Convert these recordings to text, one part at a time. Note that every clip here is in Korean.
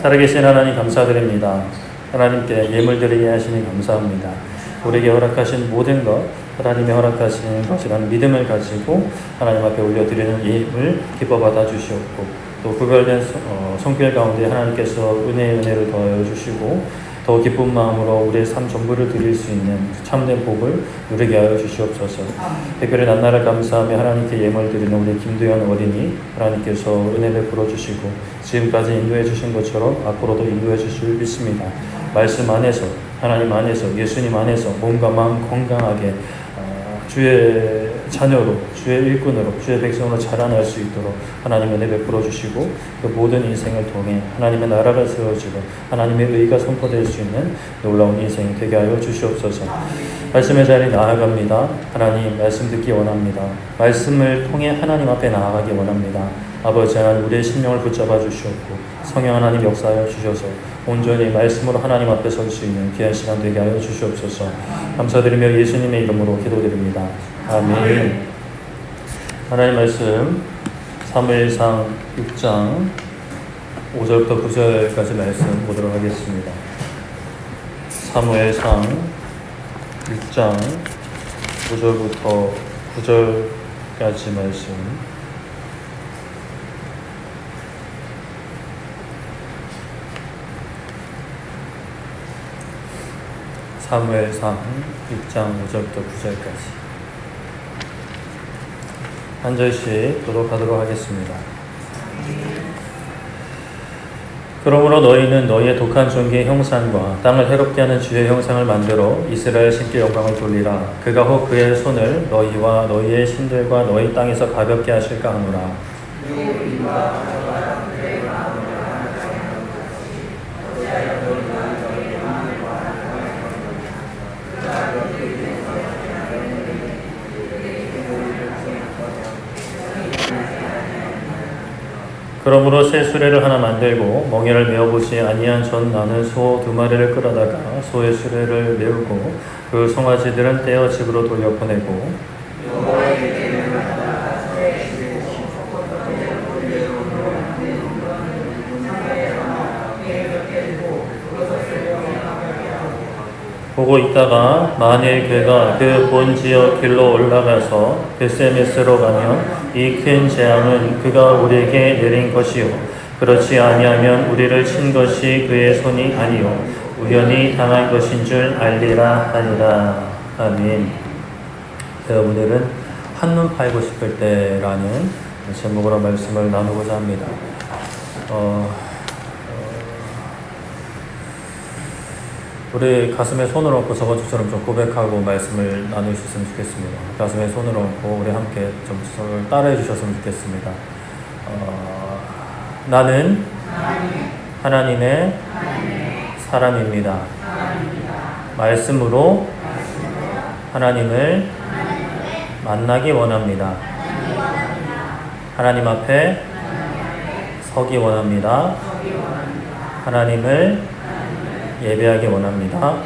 살아계신 하나님 감사드립니다. 하나님께 예물 드리게 하시니 감사합니다. 우리에게 허락하신 모든 것, 하나님의 허락하신 것이라는 믿음을 가지고 하나님 앞에 올려드리는 예물 기뻐 받아주시옵고, 또 구별된 성필 가운데 하나님께서 은혜를 더하여 주시고 더 기쁜 마음으로 우리의 삶 전부를 드릴 수 있는 참된 복을 누리게 하여 주시옵소서. 특별히 낮날을 감사하며 하나님께 예물 드리는 우리 김두현 어린이, 하나님께서 은혜 베풀어 주시고 지금까지 인도해 주신 것처럼 앞으로도 인도해 주실 믿습니다. 말씀 안에서, 하나님 안에서, 예수님 안에서 몸과 마음 건강하게 주의 자녀로, 주의 일꾼으로, 주의 백성으로 자라날 수 있도록 하나님 은혜 베풀어 주시고, 그 모든 인생을 통해 하나님의 나라가 세워지고 하나님의 의가 선포될 수 있는 놀라운 인생이 되게 하여 주시옵소서. 말씀의 자리에 나아갑니다. 하나님 말씀 듣기 원합니다. 말씀을 통해 하나님 앞에 나아가기 원합니다. 아버지 하나님, 우리의 심령을 붙잡아 주시옵고 성령 하나님 역사하여 주셔서 온전히 말씀으로 하나님 앞에 설 수 있는 귀한 시간 되게 하여 주시옵소서. 감사드리며 예수님의 이름으로 기도드립니다. 아멘. 하나님 말씀 사무엘상 6장 5절부터 9절까지 말씀 보도록 하겠습니다. 사무엘상 6장 5절부터 9절까지 말씀. 사무엘상 6장 5절부터 9절까지 한 절씩 교독하도록 하겠습니다. 그러므로 너희는 너희의 독한 존귀의 형상과 땅을 해롭게 하는 주의 형상을 만들어 이스라엘 신께 영광을 돌리라. 그가 혹 그의 손을 너희와 너희의 신들과 너희 땅에서 가볍게 하실까 하노라. 그러므로 새 수레를 하나 만들고 멍에를 메어보지 아니한 전 나는 소 2마리를 끌어다가 소의 수레를 메우고 그 송아지들은 떼어 집으로 돌려보내고 보고 있다가 만일 그가 그 본 지역 길로 올라가서 베세메스로 가면 이 큰 재앙은 그가 우리에게 내린 것이요 그렇지 아니하면 우리를 친 것이 그의 손이 아니요 우연히 당한 것인 줄 알리라 하니라. 아멘. 오늘은 한눈 팔고 싶을 때라는 제목으로 말씀을 나누고자 합니다. 우리 가슴에 손을 얹고 저번주처럼 좀 고백하고 말씀을 나누셨으면 좋겠습니다. 가슴에 손을 얹고 우리 함께 좀 저를 따라해 주셨으면 좋겠습니다. 나는 하나님의 사람입니다. 말씀으로 하나님을 만나기 원합니다. 하나님 앞에 서기 원합니다. 하나님을 예배하기 원합니다.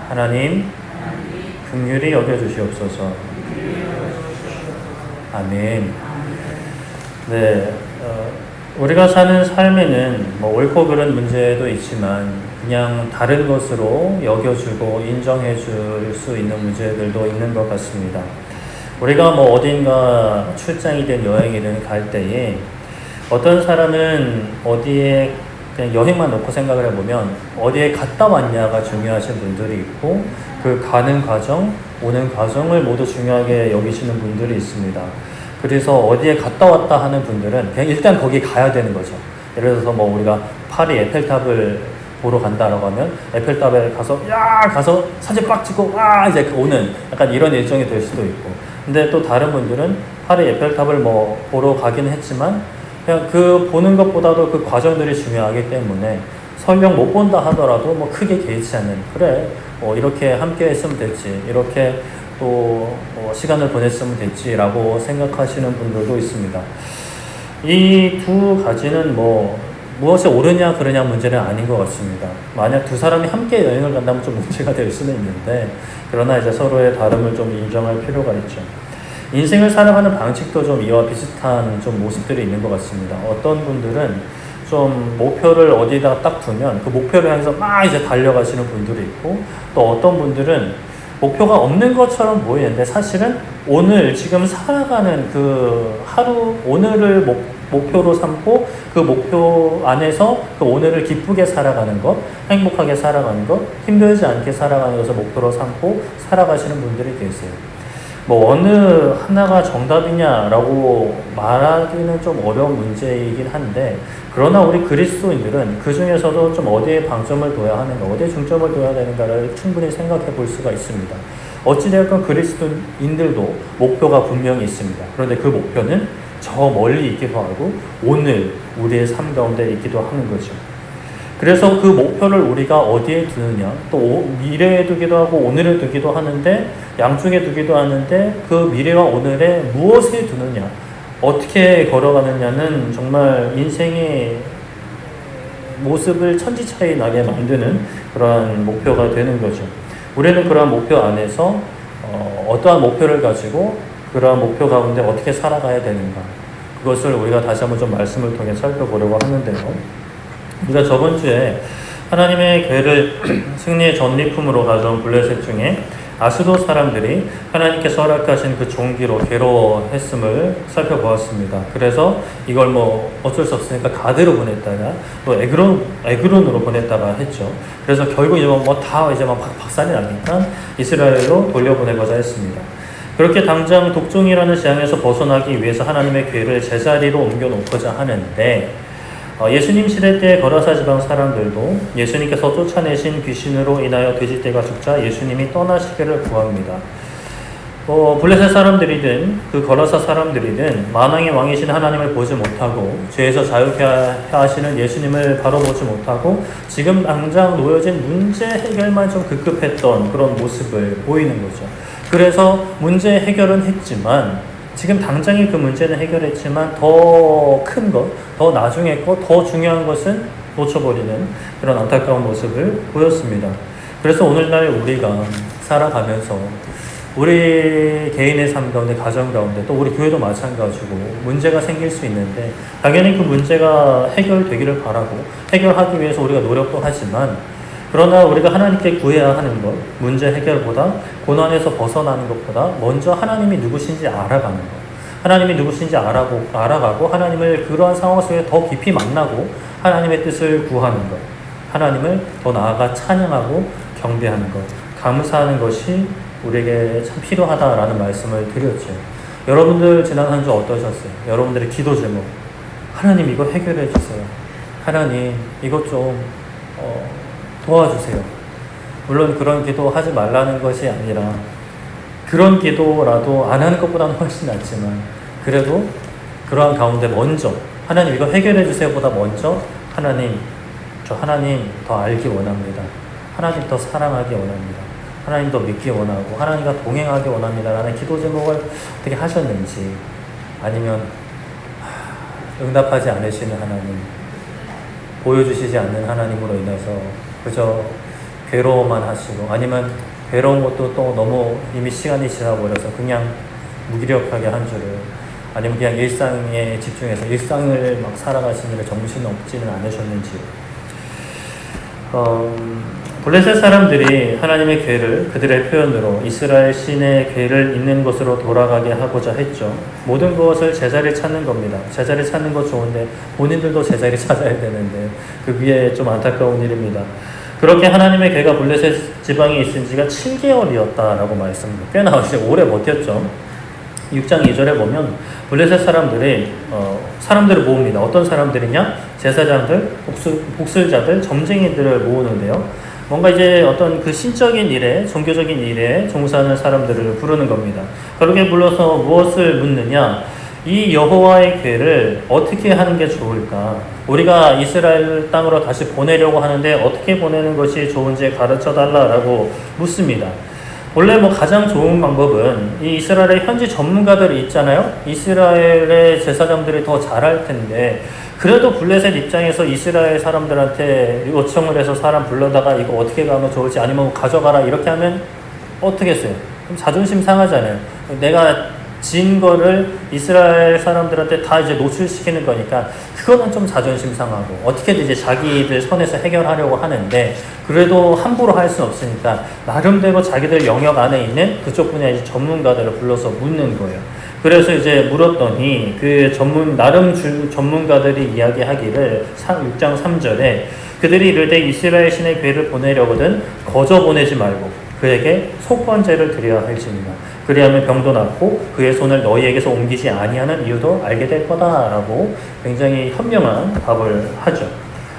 하나님 긍휼히 여겨주시옵소서. 아멘. 네, 우리가 사는 삶에는 뭐 옳고 그른 문제도 있지만 그냥 다른 것으로 여겨주고 인정해줄 수 있는 문제들도 있는 것 같습니다. 우리가 뭐 어딘가 출장이든 여행이든 갈 때에 어떤 사람은 어디에 그냥 여행만 놓고 생각을 해보면 어디에 갔다 왔냐가 중요하신 분들이 있고 그 가는 과정, 오는 과정을 모두 중요하게 여기시는 분들이 있습니다. 그래서 어디에 갔다 왔다 하는 분들은 그냥 일단 거기 가야 되는 거죠. 예를 들어서 뭐 우리가 파리 에펠탑을 보러 간다라고 하면 에펠탑에 가서 사진 빡 찍고 이제 오는 약간 이런 일정이 될 수도 있고, 근데 또 다른 분들은 파리 에펠탑을 뭐 보러 가긴 했지만 그냥 그 보는 것보다도 그 과정들이 중요하기 때문에 설령 못 본다 하더라도 뭐 크게 개의치 않는, 그래 이렇게 함께 했으면 됐지, 이렇게 또 시간을 보냈으면 됐지라고 생각하시는 분들도 있습니다. 이 두 가지는 무엇이 옳으냐 그르냐 문제는 아닌 것 같습니다. 만약 두 사람이 함께 여행을 간다면 좀 문제가 될 수는 있는데, 그러나 이제 서로의 다름을 좀 인정할 필요가 있죠. 인생을 살아가는 방식도 좀 이와 비슷한 좀 모습들이 있는 것 같습니다. 어떤 분들은 좀 목표를 어디다가 딱 두면 그 목표를 향해서 막 이제 달려가시는 분들이 있고, 또 어떤 분들은 목표가 없는 것처럼 보이는데 사실은 오늘 지금 살아가는 그 하루 오늘을 목표로 삼고 그 목표 안에서 그 오늘을 기쁘게 살아가는 것, 행복하게 살아가는 것, 힘들지 않게 살아가는 것을 목표로 삼고 살아가시는 분들이 계세요. 뭐 어느 하나가 정답이냐라고 말하기는 좀 어려운 문제이긴 한데, 그러나 우리 그리스도인들은 그 중에서도 좀 어디에 방점을 둬야 하는가, 어디에 중점을 둬야 되는가를 충분히 생각해 볼 수가 있습니다. 어찌되었건 그리스도인들도 목표가 분명히 있습니다. 그런데 그 목표는 저 멀리 있기도 하고 오늘 우리의 삶 가운데 있기도 하는 거죠. 그래서 그 목표를 우리가 어디에 두느냐, 또 미래에 두기도 하고 오늘에 두기도 하는데, 양쪽에 두기도 하는데 그 미래와 오늘에 무엇에 두느냐, 어떻게 걸어가느냐는 정말 인생의 모습을 천지차이 나게 만드는 그러한 목표가 되는 거죠. 우리는 그러한 목표 안에서 어떠한 목표를 가지고 그러한 목표 가운데 어떻게 살아가야 되는가, 그것을 우리가 다시 한번 좀 말씀을 통해 살펴보려고 하는데요. 우리가 저번 주에 하나님의 교회를 승리의 전리품으로 가져온 블레셋 중에 아스도 사람들이 하나님께서 허락하신 그 종기로 괴로워했음을 살펴보았습니다. 그래서 이걸 뭐 어쩔 수 없으니까 가드로 보냈다가 또 에그론으로 보냈다가 했죠. 그래서 결국 이제 다 이제 박살이 나니까 이스라엘로 돌려보내고자 했습니다. 그렇게 당장 독종이라는 재앙에서 벗어나기 위해서 하나님의 교회를 제자리로 옮겨놓고자 하는데, 예수님 시대 때 거라사 지방 사람들도 예수님께서 쫓아내신 귀신으로 인하여 돼지떼가 죽자 예수님이 떠나시기를 구합니다. 블레셋 사람들이든 그 거라사 사람들이든 만왕의 왕이신 하나님을 보지 못하고 죄에서 자유케 하시는 예수님을 바로 보지 못하고 지금 당장 놓여진 문제 해결만 좀 급급했던 그런 모습을 보이는 거죠. 그래서 문제 해결은 했지만, 지금 당장의 그 문제는 해결했지만 더 큰 것, 더 나중에 것, 더 중요한 것은 놓쳐버리는 그런 안타까운 모습을 보였습니다. 그래서 오늘날 우리가 살아가면서 우리 개인의 삶 가운데, 가정 가운데, 또 우리 교회도 마찬가지고 문제가 생길 수 있는데, 당연히 그 문제가 해결되기를 바라고 해결하기 위해서 우리가 노력도 하지만, 그러나 우리가 하나님께 구해야 하는 것, 문제 해결보다, 고난에서 벗어나는 것보다 먼저 하나님이 누구신지 알아가는 것, 하나님이 누구신지 알아가고 하나님을 그러한 상황 속에 더 깊이 만나고 하나님의 뜻을 구하는 것, 하나님을 더 나아가 찬양하고 경배하는 것, 감사하는 것이 우리에게 참 필요하다라는 말씀을 드렸죠. 여러분들 지난 한 주 어떠셨어요? 여러분들의 기도 제목, 하나님 이거 해결해 주세요. 하나님 이것 좀 도와주세요. 물론 그런 기도 하지 말라는 것이 아니라, 그런 기도라도 안 하는 것보다는 훨씬 낫지만, 그래도 그러한 가운데 먼저 하나님 이거 해결해 주세요 보다 먼저 하나님, 저 하나님 더 알기 원합니다. 하나님 더 사랑하기 원합니다. 하나님 더 믿기 원하고 하나님과 동행하기 원합니다 라는 기도 제목을 어떻게 하셨는지, 아니면 응답하지 않으시는 하나님, 보여주시지 않는 하나님으로 인해서 그저 괴로워만 하시고, 아니면 괴로운 것도 또 너무 이미 시간이 지나버려서 그냥 무기력하게 한 줄을, 아니면 그냥 일상에 집중해서 일상을 막 살아가시는 데 정신 없지는 않으셨는지. 블레셋 사람들이 하나님의 교회를 그들의 표현으로 이스라엘 신의 교회를 있는 곳으로 돌아가게 하고자 했죠. 모든 것을 제자리 찾는 겁니다. 제자리 찾는 거 좋은데 본인들도 제자리 찾아야 되는데 그게 좀 안타까운 일입니다. 그렇게 하나님의 교회가 블레셋 지방에 있은 지가 7개월이었다라고 말씀합니다. 꽤나 이제 오래 버텼죠. 6장 2절에 보면 블레셋 사람들이 사람들을 모읍니다. 어떤 사람들이냐? 제사장들, 복술자들, 점쟁이들을 모으는데요. 뭔가 이제 어떤 그 신적인 일에, 종교적인 일에 종사하는 사람들을 부르는 겁니다. 그렇게 불러서 무엇을 묻느냐? 이 여호와의 교회를 어떻게 하는 게 좋을까? 우리가 이스라엘 땅으로 다시 보내려고 하는데 어떻게 보내는 것이 좋은지 가르쳐 달라라고 묻습니다. 원래 가장 좋은 방법은 이 이스라엘의 현지 전문가들이 있잖아요. 이스라엘의 제사장들이 더 잘할 텐데, 그래도 블레셋 입장에서 이스라엘 사람들한테 요청을 해서 사람 불러다가 이거 어떻게 가면 좋을지, 아니면 가져가라 이렇게 하면 어떻겠어요? 그럼 자존심 상하잖아요. 내가 진 거를 이스라엘 사람들한테 다 이제 노출시키는 거니까 그거는 좀 자존심 상하고 어떻게든 이제 자기들 선에서 해결하려고 하는데 그래도 함부로 할 수는 없으니까 나름대로 자기들 영역 안에 있는 그쪽 분야의 이제 전문가들을 불러서 묻는 거예요. 그래서 이제 물었더니 그 전문가들이 이야기하기를 6장 3절에 그들이 이르되 이스라엘 신의 괴를 보내려거든 거저 보내지 말고 그에게 속건제를 드려야 할지니라. 그리하면 병도 낫고 그의 손을 너희에게서 옮기지 아니하는 이유도 알게 될 거다라고 굉장히 현명한 답을 하죠.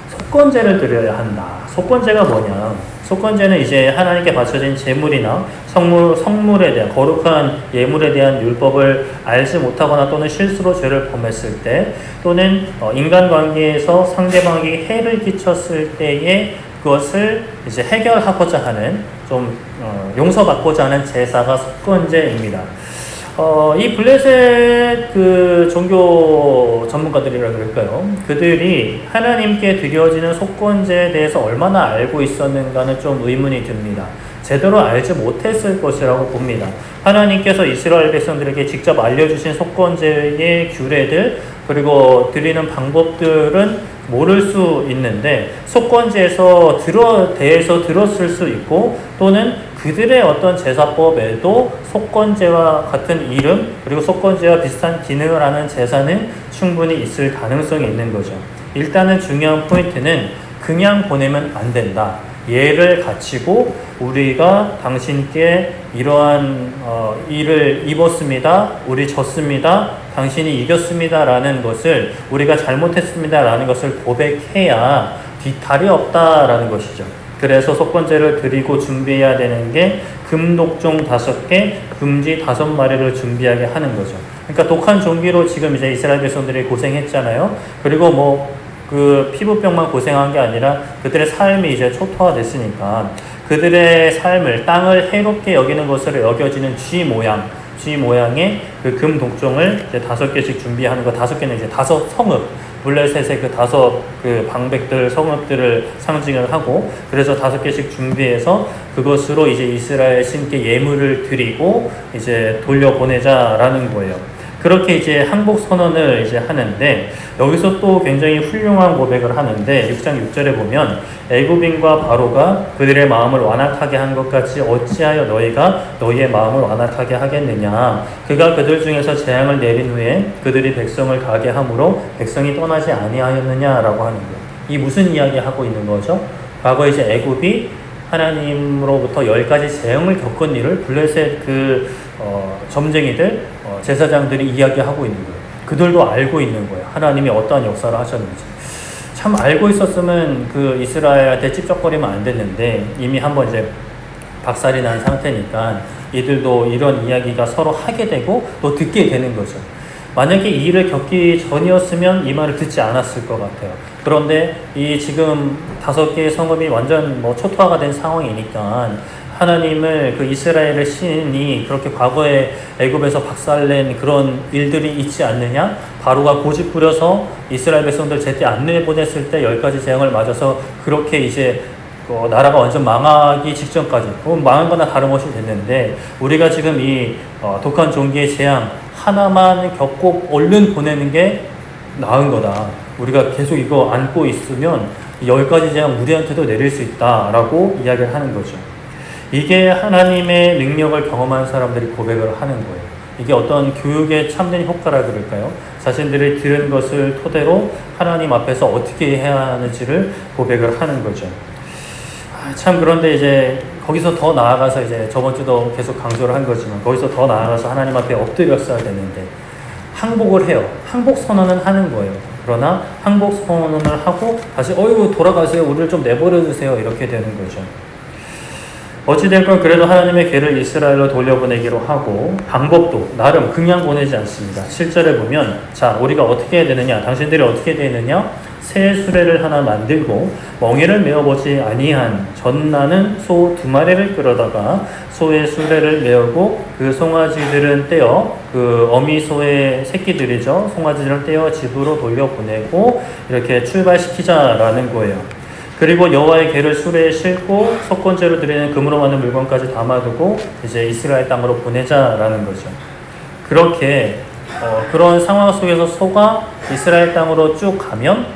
속건제를 드려야 한다. 속건제가 뭐냐? 속건제는 이제 하나님께 바쳐진 제물이나 성물에 대한 거룩한 예물에 대한 율법을 알지 못하거나 또는 실수로 죄를 범했을 때 또는 인간관계에서 상대방에게 해를 끼쳤을 때에 그것을 이제 해결하고자 하는 좀 용서받고자 하는 제사가 속건제입니다. 이 블레셋 그 종교 전문가들이라 그럴까요? 그들이 하나님께 드려지는 속건제에 대해서 얼마나 알고 있었는가는 좀 의문이 듭니다. 제대로 알지 못했을 것이라고 봅니다. 하나님께서 이스라엘 백성들에게 직접 알려주신 속건제의 규례들 그리고 드리는 방법들은 모를 수 있는데 속건제에서 대해서 들었을 수 있고 또는 그들의 어떤 제사법에도 속건제와 같은 이름 그리고 속건제와 비슷한 기능을 하는 제사는 충분히 있을 가능성이 있는 거죠. 일단은 중요한 포인트는 그냥 보내면 안 된다. 예를 갖추고 우리가 당신께 이러한 일을 입었습니다. 우리 졌습니다. 당신이 이겼습니다. 라는 것을 우리가 잘못했습니다. 라는 것을 고백해야 뒤탈이 없다라는 것이죠. 그래서 속건제를 드리고 준비해야 되는 게 금독종 5개, 금지 5마리를 준비하게 하는 거죠. 그러니까 독한 종기로 지금 이제 이스라엘 백성들이 고생했잖아요. 그리고 그 피부병만 고생한 게 아니라 그들의 삶이 이제 초토화됐으니까 그들의 삶을 땅을 해롭게 여기는 것으로 여겨지는 쥐 모양의 그 금 독종을 이제 5개씩 준비하는 거 5개는 이제 5 성읍 블레셋의 그 5 그 방백들 성읍들을 상징을 하고 그래서 5개씩 준비해서 그것으로 이제 이스라엘 신께 예물을 드리고 이제 돌려보내자라는 거예요. 그렇게 이제 항복 선언을 이제 하는데 여기서 또 굉장히 훌륭한 고백을 하는데 6장 6절에 보면 애굽인과 바로가 그들의 마음을 완악하게 한 것 같이 어찌하여 너희가 너희의 마음을 완악하게 하겠느냐. 그가 그들 중에서 재앙을 내린 후에 그들이 백성을 가게 함으로 백성이 떠나지 아니하였느냐라고 하는 거예요. 이 무슨 이야기 하고 있는 거죠? 과거 이제 애굽이 하나님으로부터 10가지 재앙을 겪은 일을 블레셋 점쟁이들 제사장들이 이야기하고 있는 거예요. 그들도 알고 있는 거예요. 하나님이 어떠한 역사를 하셨는지. 참 알고 있었으면 그 이스라엘한테 찝쩍거리면 안 됐는데 이미 한번 이제 박살이 난 상태니까 이들도 이런 이야기가 서로 하게 되고 또 듣게 되는 거죠. 만약에 이 일을 겪기 전이었으면 이 말을 듣지 않았을 것 같아요. 그런데 이 지금 5개의 성읍이 완전 초토화가 된 상황이니까 하나님을 그 이스라엘의 신이 그렇게 과거에 애굽에서 박살낸 그런 일들이 있지 않느냐? 바로가 고집 부려서 이스라엘 백성들 제때 안 내보냈을 때 10가지 재앙을 맞아서 그렇게 이제 나라가 완전 망하기 직전까지 망한 거나 다름없이 됐는데 우리가 지금 이 독한 종기의 재앙 하나만 겪고 얼른 보내는 게 나은 거다. 우리가 계속 이거 안고 있으면 10가지 재앙 우리한테도 내릴 수 있다라고 이야기를 하는 거죠. 이게 하나님의 능력을 경험한 사람들이 고백을 하는 거예요. 이게 어떤 교육의 참된 효과라 그럴까요? 자신들이 들은 것을 토대로 하나님 앞에서 어떻게 해야 하는지를 고백을 하는 거죠. 참 그런데 이제 거기서 더 나아가서 이제 저번 주도 계속 강조를 한 거지만 거기서 더 나아가서 하나님 앞에 엎드렸어야 되는데 항복을 해요. 항복 선언은 하는 거예요. 그러나 항복 선언을 하고 다시 돌아가세요. 우리를 좀 내버려 두세요. 이렇게 되는 거죠. 어찌됐건 그래도 하나님의 괴를 이스라엘로 돌려보내기로 하고 방법도 나름 그냥 보내지 않습니다. 7절에 보면 자 우리가 어떻게 해야 되느냐 당신들이 어떻게 해야 되느냐 새 수레를 하나 만들고 멍에를 메어보지 아니한 젖나는 소 2마리를 끌어다가 소의 수레를 메우고 그 송아지들은 떼어 그 어미 소의 새끼들이죠. 송아지들을 떼어 집으로 돌려보내고 이렇게 출발시키자라는 거예요. 그리고 여호와의 궤를 수레에 싣고 속건제로 드리는 금으로 만든 물건까지 담아두고 이제 이스라엘 땅으로 보내자라는 거죠. 그렇게 그런 상황 속에서 소가 이스라엘 땅으로 쭉 가면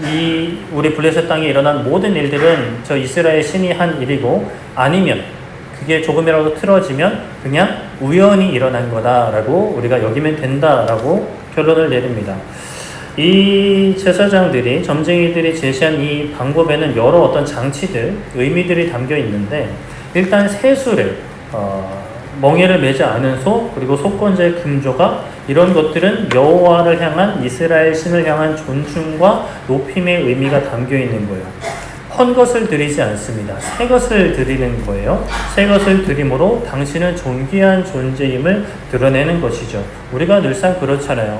이 우리 블레셋 땅에 일어난 모든 일들은 저 이스라엘 신이 한 일이고, 아니면 그게 조금이라도 틀어지면 그냥 우연히 일어난 거다라고 우리가 여기면 된다라고 결론을 내립니다. 이 제사장들이, 점쟁이들이 제시한 이 방법에는 여러 어떤 장치들, 의미들이 담겨 있는데, 일단 세수를 멍에를 매지 않은 소, 그리고 속건제 금조각, 이런 것들은 여호와를 향한, 이스라엘 신을 향한 존중과 높임의 의미가 담겨 있는 거예요. 헌 것을 드리지 않습니다. 새 것을 드리는 거예요. 새 것을 드림으로 당신은 존귀한 존재임을 드러내는 것이죠. 우리가 늘상 그렇잖아요.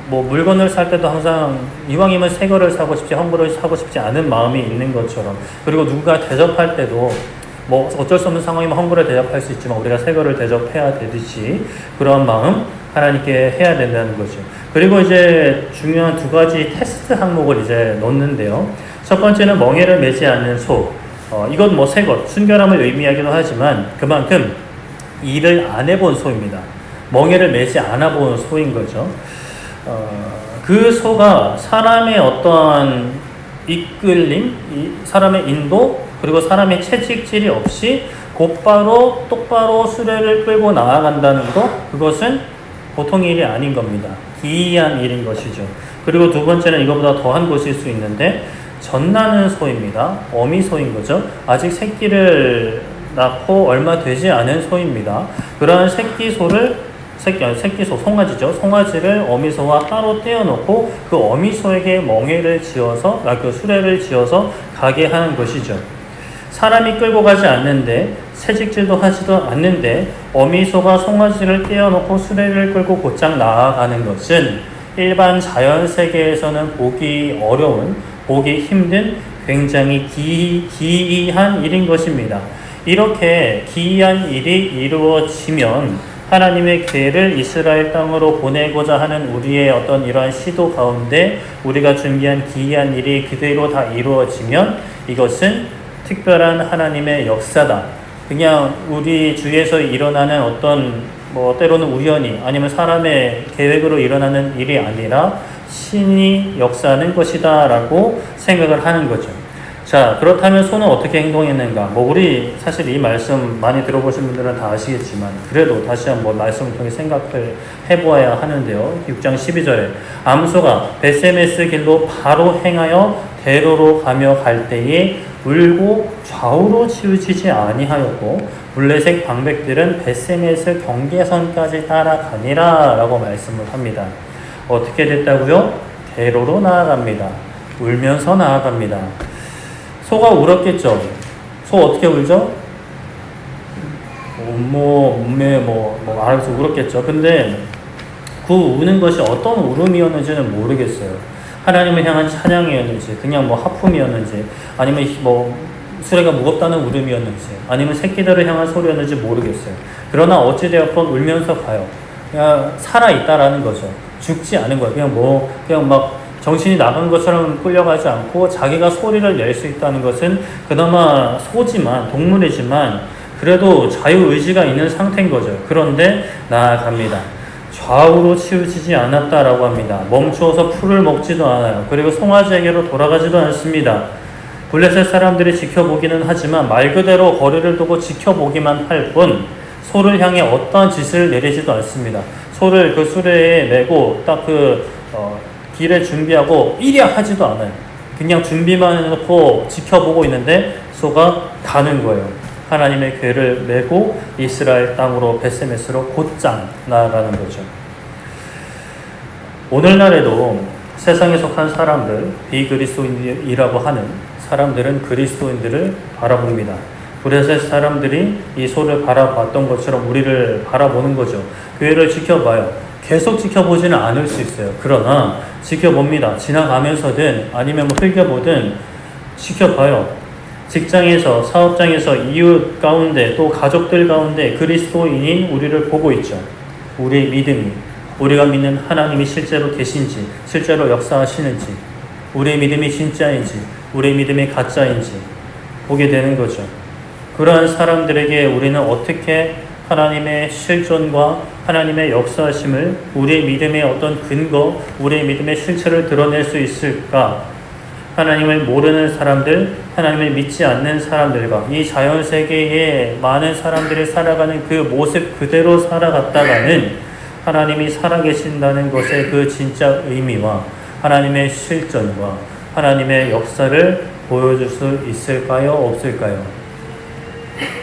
뭐 물건을 살 때도 항상 이왕이면 새 거를 사고 싶지, 헌 거를 사고 싶지 않은 마음이 있는 것처럼, 그리고 누가 대접할 때도 뭐 어쩔 수 없는 상황이면 헌 거를 대접할 수 있지만 우리가 새 거를 대접해야 되듯이 그런 마음 하나님께 해야 된다는 거죠. 그리고 이제 중요한 두 가지 테스트 항목을 이제 넣는데요. 첫 번째는 멍에를 매지 않는 소. 이건 뭐 새 것, 순결함을 의미하기도 하지만 그만큼 일을 안 해본 소입니다. 멍에를 매지 않아 본 소인 거죠. 그 소가 사람의 어떠한 이끌림, 사람의 인도, 그리고 사람의 채찍질이 없이 곧바로 똑바로 수레를 끌고 나아간다는 것, 그것은 보통 일이 아닌 겁니다. 기이한 일인 것이죠. 그리고 두 번째는 이것보다 더한 것일 수 있는데, 젖나는 소입니다. 어미소인 거죠. 아직 새끼를 낳고 얼마 되지 않은 소입니다. 그러한 새끼소, 송아지죠. 송아지를 어미소와 따로 떼어놓고 그 어미소에게 멍에를 지어서, 그 수레를 지어서 가게 하는 것이죠. 사람이 끌고 가지 않는데, 채찍질도 하지도 않는데 어미소가 송아지를 떼어놓고 수레를 끌고 곧장 나아가는 것은 일반 자연 세계에서는 보기 어려운, 보기 힘든 굉장히 기이한 일인 것입니다. 이렇게 기이한 일이 이루어지면 하나님의 계를 이스라엘 땅으로 보내고자 하는 우리의 어떤 이러한 시도 가운데 우리가 준비한 기이한 일이 그대로 다 이루어지면 이것은 특별한 하나님의 역사다. 그냥 우리 주위에서 일어나는 어떤 때로는 우연히 아니면 사람의 계획으로 일어나는 일이 아니라 신이 역사하는 것이다 라고 생각을 하는 거죠. 자, 그렇다면 소는 어떻게 행동했는가? 우리 사실 이 말씀 많이 들어보신 분들은 다 아시겠지만 그래도 다시 한번 말씀을 통해 생각을 해보아야 하는데요. 6장 12절에 암소가 베세메스 길로 바로 행하여 대로로 가며 갈 때에 울고 좌우로 치우치지 아니하였고 블레셋 방백들은 베세메스 경계선까지 따라가니라 라고 말씀을 합니다. 어떻게 됐다고요? 대로로 나아갑니다. 울면서 나아갑니다. 소가 울었겠죠. 소 어떻게 울죠? 알아서 울었겠죠. 근데 그 우는 것이 어떤 울음이었는지는 모르겠어요. 하나님을 향한 찬양이었는지, 그냥 하품이었는지, 아니면 수레가 무겁다는 울음이었는지, 아니면 새끼들을 향한 소리였는지 모르겠어요. 그러나 어찌되었건 울면서 가요. 그냥 살아있다라는 거죠. 죽지 않은 거예요. 그냥 막 정신이 나간 것처럼 끌려가지 않고 자기가 소리를 낼 수 있다는 것은 그나마 소지만, 동물이지만 그래도 자유의지가 있는 상태인 거죠. 그런데 나아갑니다. 좌우로 치우치지 않았다라고 합니다. 멈추어서 풀을 먹지도 않아요. 그리고 송아지에게로 돌아가지도 않습니다. 블레셋 사람들이 지켜보기는 하지만 말 그대로 거리를 두고 지켜보기만 할 뿐 소를 향해 어떠한 짓을 내리지도 않습니다. 소를 그 수레에 메고 딱 길에 준비하고 이랴 하지도 않아요. 그냥 준비만 해놓고 지켜보고 있는데 소가 가는 거예요. 하나님의 궤를 메고 이스라엘 땅으로 베세메스로 곧장 나아가는 거죠. 오늘날에도 세상에 속한 사람들, 비그리스도인이라고 하는 사람들은 그리스도인들을 바라봅니다. 블레셋 사람들이 이 소를 바라봤던 것처럼 우리를 바라보는 거죠. 교회를 지켜봐요. 계속 지켜보지는 않을 수 있어요. 그러나 지켜봅니다. 지나가면서든 아니면 흘겨보든 지켜봐요. 직장에서, 사업장에서, 이웃 가운데, 또 가족들 가운데 그리스도인인 우리를 보고 있죠. 우리의 믿음이, 우리가 믿는 하나님이 실제로 계신지, 실제로 역사하시는지, 우리의 믿음이 진짜인지, 우리의 믿음이 가짜인지 보게 되는 거죠. 그러한 사람들에게 우리는 어떻게 하나님의 실존과 하나님의 역사심을, 우리의 믿음의 어떤 근거, 우리의 믿음의 실체를 드러낼 수 있을까? 하나님을 모르는 사람들, 하나님을 믿지 않는 사람들과 이 자연세계에 많은 사람들이 살아가는 그 모습 그대로 살아갔다가는 하나님이 살아계신다는 것의 그 진짜 의미와 하나님의 실존과 하나님의 역사를 보여줄 수 있을까요? 없을까요?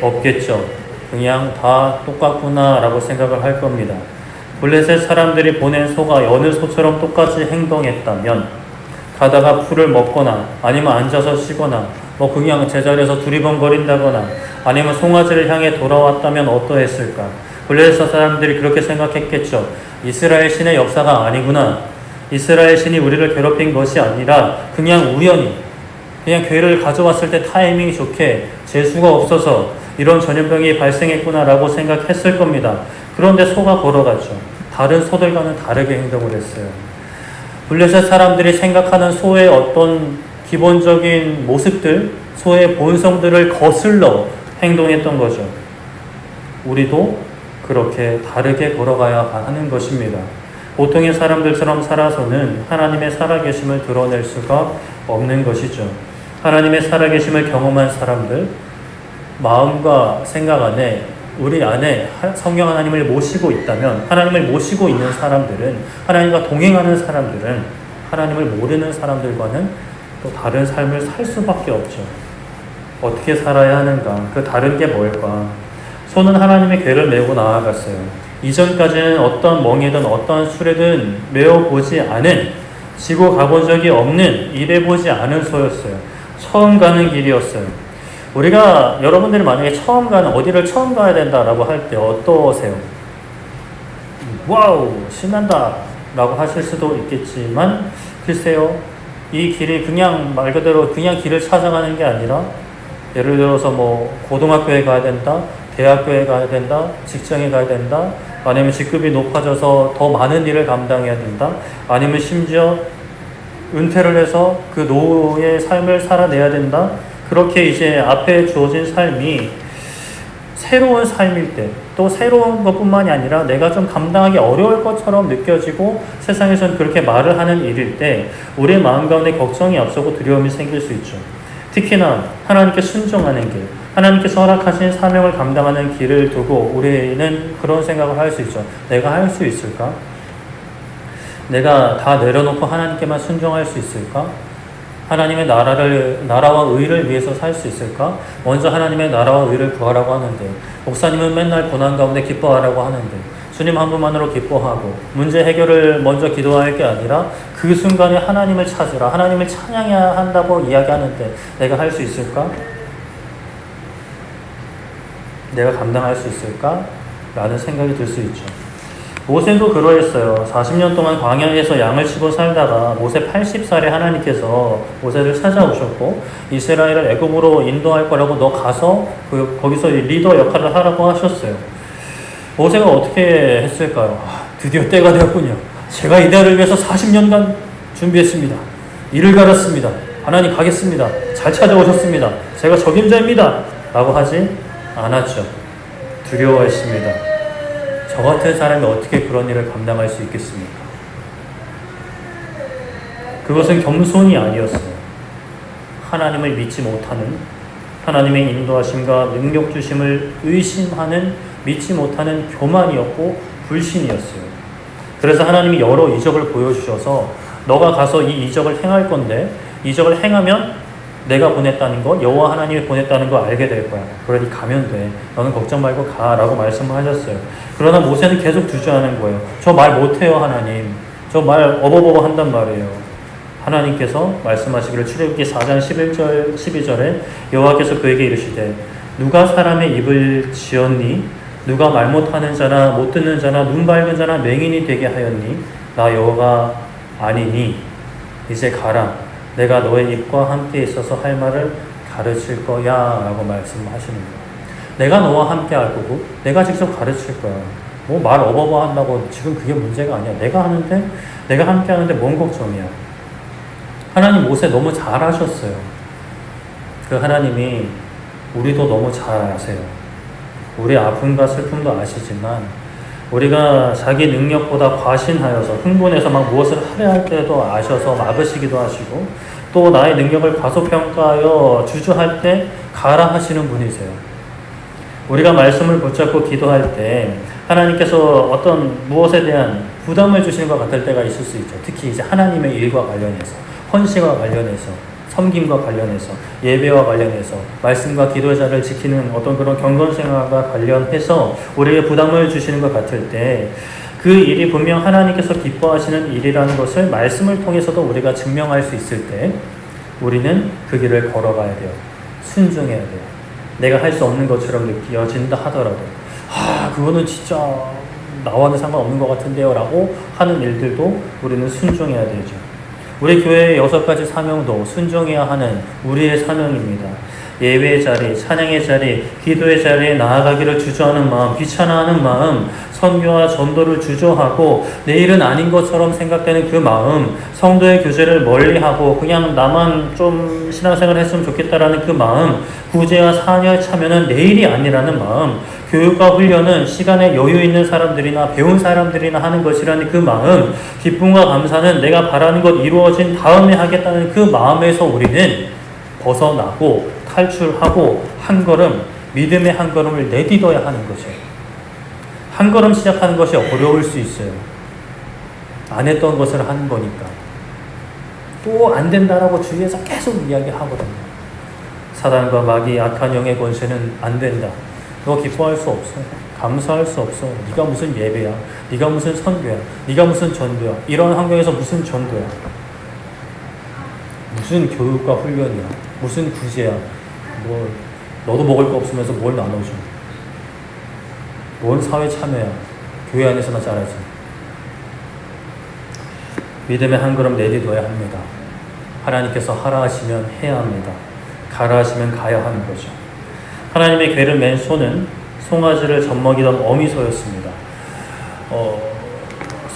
없겠죠. 그냥 다 똑같구나 라고 생각을 할 겁니다. 블레셋 사람들이 보낸 소가 어느 소처럼 똑같이 행동했다면, 가다가 풀을 먹거나 아니면 앉아서 쉬거나 뭐 그냥 제자리에서 두리번거린다거나 아니면 송아지를 향해 돌아왔다면 어떠했을까? 블레셋 사람들이 그렇게 생각했겠죠. 이스라엘 신의 역사가 아니구나. 이스라엘 신이 우리를 괴롭힌 것이 아니라 그냥 우연히, 그냥 괴를 가져왔을 때 타이밍이 좋게 재수가 없어서 이런 전염병이 발생했구나라고 생각했을 겁니다. 그런데 소가 걸어갔죠. 다른 소들과는 다르게 행동을 했어요. 블레셋 사람들이 생각하는 소의 어떤 기본적인 모습들, 소의 본성들을 거슬러 행동했던 거죠. 우리도 그렇게 다르게 걸어가야 하는 것입니다. 보통의 사람들처럼 살아서는 하나님의 살아계심을 드러낼 수가 없는 것이죠. 하나님의 살아계심을 경험한 사람들, 마음과 생각 안에, 우리 안에 성령 하나님을 모시고 있다면, 하나님을 모시고 있는 사람들은, 하나님과 동행하는 사람들은 하나님을 모르는 사람들과는 또 다른 삶을 살 수밖에 없죠. 어떻게 살아야 하는가? 그 다른 게 뭘까? 소는 하나님의 궤를 메고 나아갔어요. 이전까지는 어떤 멍에든 어떤 술에든 메어보지 않은, 지고 가본 적이 없는, 일해보지 않은 소였어요. 처음 가는 길이었어요. 우리가, 여러분들이 만약에 어디를 처음 가야 된다라고 할 때 어떠세요? 와우, 신난다 라고 하실 수도 있겠지만, 글쎄요, 이 길이 그냥 말 그대로 그냥 길을 찾아가는 게 아니라, 예를 들어서 뭐 고등학교에 가야 된다, 대학교에 가야 된다, 직장에 가야 된다, 아니면 직급이 높아져서 더 많은 일을 감당해야 된다, 아니면 심지어 은퇴를 해서 그 노후의 삶을 살아내야 된다. 그렇게 이제 앞에 주어진 삶이 새로운 삶일 때, 또 새로운 것뿐만이 아니라 내가 좀 감당하기 어려울 것처럼 느껴지고 세상에서는 그렇게 말을 하는 일일 때 우리의 마음 가운데 걱정이 앞서고 두려움이 생길 수 있죠. 특히나 하나님께 순종하는 길, 하나님께서 허락하신 사명을 감당하는 길을 두고 우리는 그런 생각을 할 수 있죠. 내가 할 수 있을까? 내가 다 내려놓고 하나님께만 순종할 수 있을까? 하나님의 나라와 의를 위해서 살 수 있을까? 먼저 하나님의 나라와 의를 구하라고 하는데, 목사님은 맨날 고난 가운데 기뻐하라고 하는데, 주님 한 분만으로 기뻐하고 문제 해결을 먼저 기도할 게 아니라 그 순간에 하나님을 찾으라, 하나님을 찬양해야 한다고 이야기하는데 내가 할 수 있을까? 내가 감당할 수 있을까? 라는 생각이 들 수 있죠. 모세도 그러했어요. 40년 동안 광야에서 양을 치고 살다가 모세 80살에 하나님께서 모세를 찾아오셨고 이스라엘을 애굽으로 인도할 거라고 너 가서 거기서 리더 역할을 하라고 하셨어요. 모세가 어떻게 했을까요? 드디어 때가 되었군요. 제가 이 날을 위해서 40년간 준비했습니다. 이를 갈았습니다. 하나님 가겠습니다. 잘 찾아오셨습니다. 제가 적임자입니다. 라고 하지 않았죠. 두려워했습니다. 저 같은 사람이 어떻게 그런 일을 감당할 수 있겠습니까? 그것은 겸손이 아니었어요. 하나님을 믿지 못하는, 하나님의 인도하심과 능력 주심을 의심하는, 믿지 못하는 교만이었고 불신이었어요. 그래서 하나님이 여러 이적을 보여주셔서 너가 가서 이 이적을 행할 건데 이적을 행하면 내가 보냈다는 거, 여호와 하나님이 보냈다는 거 알게 될 거야. 그러니 가면 돼. 너는 걱정 말고 가. 라고 말씀을 하셨어요. 그러나 모세는 계속 주저하는 거예요. 저 말 못해요, 하나님. 저 말 어버버버 한단 말이에요. 하나님께서 말씀하시기를 출애굽기 4장 11절, 12절에 여호와께서 그에게 이르시되 누가 사람의 입을 지었니? 누가 말 못하는 자나 못 듣는 자나 눈 밝은 자나 맹인이 되게 하였니? 나 여호와가 아니니 이제 가라. 내가 너의 입과 함께 있어서 할 말을 가르칠 거야 라고 말씀하시는 거야. 내가 너와 함께 할 거고 내가 직접 가르칠 거야. 뭐 말 어버버 한다고 지금 그게 문제가 아니야. 내가 하는데, 내가 함께 하는데 뭔 걱정이야. 하나님 모세 너무 잘하셨어요. 그 하나님이 우리도 너무 잘 아세요. 우리 아픔과 슬픔도 아시지만 우리가 자기 능력보다 과신하여서 흥분해서 막 무엇을 하려 할 때도 아셔서 막으시기도 하시고 또 나의 능력을 과소평가하여 주저할 때 가라 하시는 분이세요. 우리가 말씀을 붙잡고 기도할 때 하나님께서 어떤 무엇에 대한 부담을 주시는 것 같을 때가 있을 수 있죠. 특히 이제 하나님의 일과 관련해서, 헌신과 관련해서, 섬김과 관련해서, 예배와 관련해서, 말씀과 기도의 자를 지키는 어떤 그런 경건생활과 관련해서 우리에게 부담을 주시는 것 같을 때 그 일이 분명 하나님께서 기뻐하시는 일이라는 것을 말씀을 통해서도 우리가 증명할 수 있을 때 우리는 그 길을 걸어가야 돼요. 순종해야 돼요. 내가 할 수 없는 것처럼 느껴진다 하더라도 그거는 진짜 나와는 상관없는 것 같은데요 라고 하는 일들도 우리는 순종해야 되죠. 우리 교회의 6가지 사명도 순종해야 하는 우리의 사명입니다. 예배의 자리, 찬양의 자리, 기도의 자리에 나아가기를 주저하는 마음, 귀찮아하는 마음, 선교와 전도를 주저하고 내일은 아닌 것처럼 생각되는 그 마음, 성도의 교제를 멀리하고 그냥 나만 좀 신앙생활 했으면 좋겠다라는 그 마음, 구제와 사녀의 참여는 내일이 아니라는 마음, 교육과 훈련은 시간에 여유 있는 사람들이나 배운 사람들이나 하는 것이라는 그 마음, 기쁨과 감사는 내가 바라는 것 이루어진 다음에 하겠다는 그 마음에서 우리는 벗어나고 탈출하고 한 걸음, 믿음의 한 걸음을 내딛어야 하는 거죠. 한 걸음 시작하는 것이 어려울 수 있어요. 안 했던 것을 하는 거니까. 또 안 된다라고 주위에서 계속 이야기하거든요. 사단과 마귀 악한 영의 권세는 안 된다. 너 기뻐할 수 없어. 감사할 수 없어. 네가 무슨 예배야. 네가 무슨 선교야. 네가 무슨 전도야. 이런 환경에서 무슨 전도야. 무슨 교육과 훈련이야. 무슨 구제야. 너도 먹을 거 없으면서 뭘 나눠줘. 뭔 사회 참여야. 교회 안에서나 잘하지. 믿음의 한 걸음 내딛어야 합니다. 하나님께서 하라 하시면 해야 합니다. 가라 하시면 가야 하는 거죠. 하나님의 괴를 맨 소는 송아지를 젖먹이던 어미소였습니다.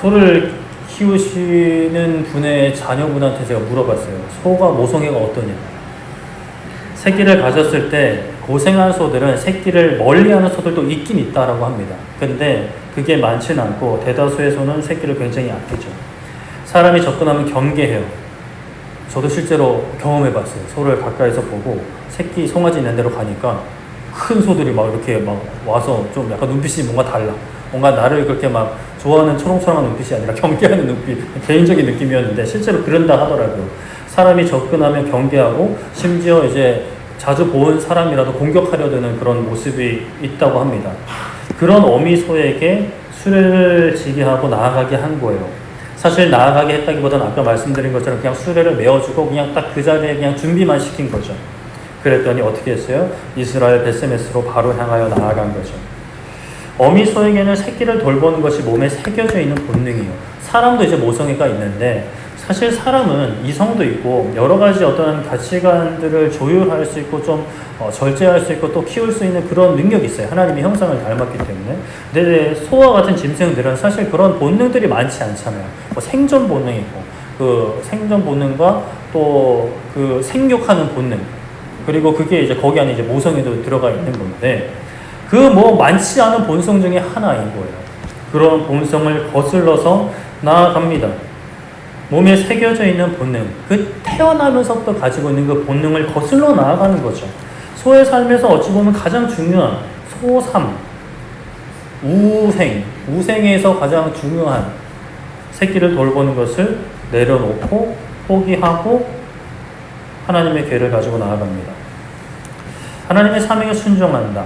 소를 키우시는 분의 자녀분한테 제가 물어봤어요. 소가 모성애가 어떠냐. 새끼를 가졌을 때 고생한 소들은 새끼를 멀리하는 소들도 있긴 있다라고 합니다. 근데 그게 많지는 않고 대다수의 소는 새끼를 굉장히 아끼죠. 사람이 접근하면 경계해요. 저도 실제로 경험해봤어요. 소를 가까이서 보고 새끼 송아지 있는 데로 가니까 큰 소들이 막 이렇게 막 와서 좀 약간 눈빛이 뭔가 달라. 뭔가 나를 그렇게 막 좋아하는 초롱초롱한 눈빛이 아니라 경계하는 눈빛, 개인적인 느낌이었는데 실제로 그런다 하더라고요. 사람이 접근하면 경계하고 심지어 이제 자주 본 사람이라도 공격하려 드는 그런 모습이 있다고 합니다. 그런 어미소에게 수레를 지게 하고 나아가게 한 거예요. 사실 나아가게 했다기보다는 아까 말씀드린 것처럼 그냥 수레를 메어주고 그냥 딱 그 자리에 그냥 준비만 시킨 거죠. 그랬더니 어떻게 했어요? 이스라엘 벳세메스로 바로 향하여 나아간 거죠. 어미소에게는 새끼를 돌보는 것이 몸에 새겨져 있는 본능이에요. 사람도 이제 모성애가 있는데 사실 사람은 이성도 있고 여러 가지 어떤 가치관들을 조율할 수 있고 좀 절제할 수 있고 또 키울 수 있는 그런 능력이 있어요. 하나님의 형상을 닮았기 때문에. 근데 소와 같은 짐승들은 사실 그런 본능들이 많지 않잖아요. 뭐 생존 본능이 있고 그 생존 본능과 또 그 생육하는 본능 그리고 그게 이제 거기 안에 이제 모성애도 들어가 있는 건데 그 뭐 많지 않은 본성 중에 하나인 거예요. 그런 본성을 거슬러서 나아갑니다. 몸에 새겨져 있는 본능, 그 태어나면서부터 가지고 있는 그 본능을 거슬러 나아가는 거죠. 소의 삶에서 어찌 보면 가장 중요한 소삼, 우생에서 가장 중요한 새끼를 돌보는 것을 내려놓고 포기하고 하나님의 괴를 가지고 나아갑니다. 하나님의 사명에 순종한다.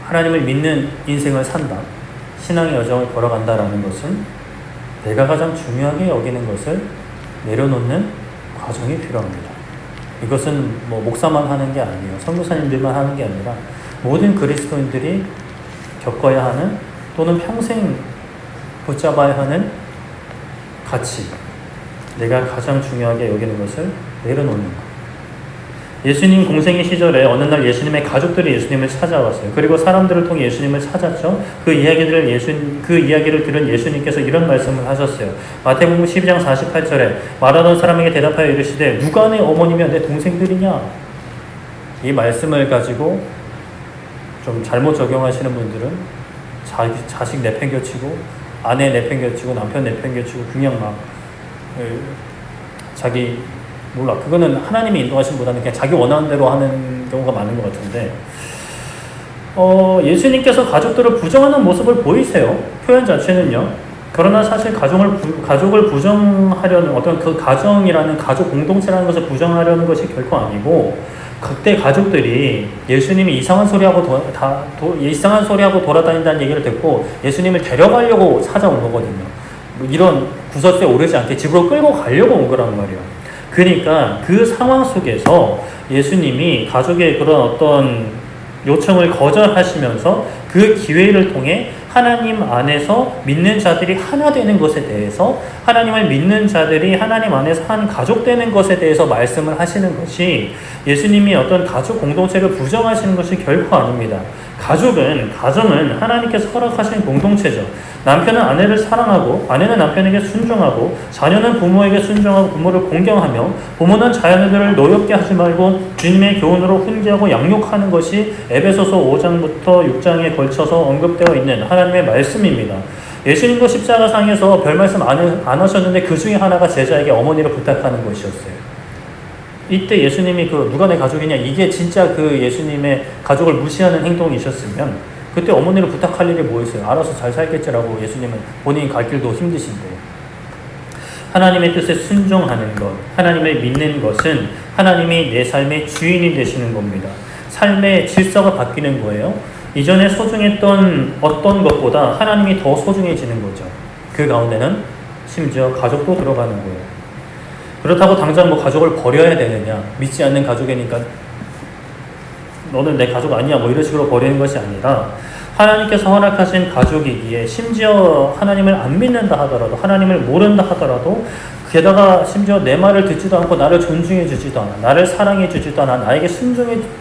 하나님을 믿는 인생을 산다. 신앙의 여정을 걸어간다라는 것은 내가 가장 중요하게 여기는 것을 내려놓는 과정이 필요합니다. 이것은 뭐 목사만 하는 게 아니에요. 선교사님들만 하는 게 아니라 모든 그리스도인들이 겪어야 하는 또는 평생 붙잡아야 하는 가치, 내가 가장 중요하게 여기는 것을 내려놓는 것. 예수님 공생의 시절에 어느 날 예수님의 가족들이 예수님을 찾아왔어요. 그리고 사람들을 통해 예수님을 찾았죠. 그 이야기를 들은 예수님께서 이런 말씀을 하셨어요. 마태복음 12장 48절에 말하던 사람에게 대답하여 이르시되 누가 내 어머니며 내 동생들이냐? 이 말씀을 가지고 좀 잘못 적용하시는 분들은 자식 내팽겨치고 아내 내팽겨치고 남편 내팽겨치고 그냥 막 자기 몰라 그거는 하나님이 인도하심보다는 그냥 자기 원하는 대로 하는 경우가 많은 것 같은데 예수님께서 가족들을 부정하는 모습을 보이세요. 표현 자체는요. 그러나 사실 가족을 부정하려는 어떤 그 가정이라는 가족 공동체라는 것을 부정하려는 것이 결코 아니고 그때 가족들이 예수님이 이상한 소리하고 돌아다닌다는 얘기를 듣고 예수님을 데려가려고 찾아온 거거든요. 뭐 이런 구설수에 오르지 않게 집으로 끌고 가려고 온 거란 말이에요. 그러니까 그 상황 속에서 예수님이 가족의 그런 어떤 요청을 거절하시면서 그 기회를 통해 하나님 안에서 믿는 자들이 하나 되는 것에 대해서 하나님을 믿는 자들이 하나님 안에서 한 가족 되는 것에 대해서 말씀을 하시는 것이 예수님이 어떤 가족 공동체를 부정하시는 것이 결코 아닙니다. 가정은 하나님께서 허락하신 공동체죠. 남편은 아내를 사랑하고 아내는 남편에게 순종하고 자녀는 부모에게 순종하고 부모를 공경하며 부모는 자녀들을 노엽게 하지 말고 주님의 교훈으로 훈계하고 양육하는 것이 에베소서 5장부터 6장에 걸쳐서 언급되어 있는 하나님의 말씀입니다. 예수님도 십자가상에서 별 말씀 안 하셨는데 그 중에 하나가 제자에게 어머니를 부탁하는 것이었어요. 이때 예수님이 누가 내 가족이냐 이게 진짜 그 예수님의 가족을 무시하는 행동이셨으면 그때 어머니를 부탁할 일이 뭐 있어요? 알아서 잘 살겠지라고 예수님은 본인이 갈 길도 힘드신데 하나님의 뜻에 순종하는 것, 하나님을 믿는 것은 하나님이 내 삶의 주인이 되시는 겁니다. 삶의 질서가 바뀌는 거예요. 이전에 소중했던 어떤 것보다 하나님이 더 소중해지는 거죠. 그 가운데는 심지어 가족도 들어가는 거예요. 그렇다고 당장 가족을 버려야 되느냐, 믿지 않는 가족이니까 너는 내 가족 아니야 이런 식으로 버리는 것이 아니라 하나님께서 허락하신 가족이기에 심지어 하나님을 안 믿는다 하더라도 하나님을 모른다 하더라도 게다가 심지어 내 말을 듣지도 않고 나를 존중해 주지도 않아 나를 사랑해 주지도 않아 나에게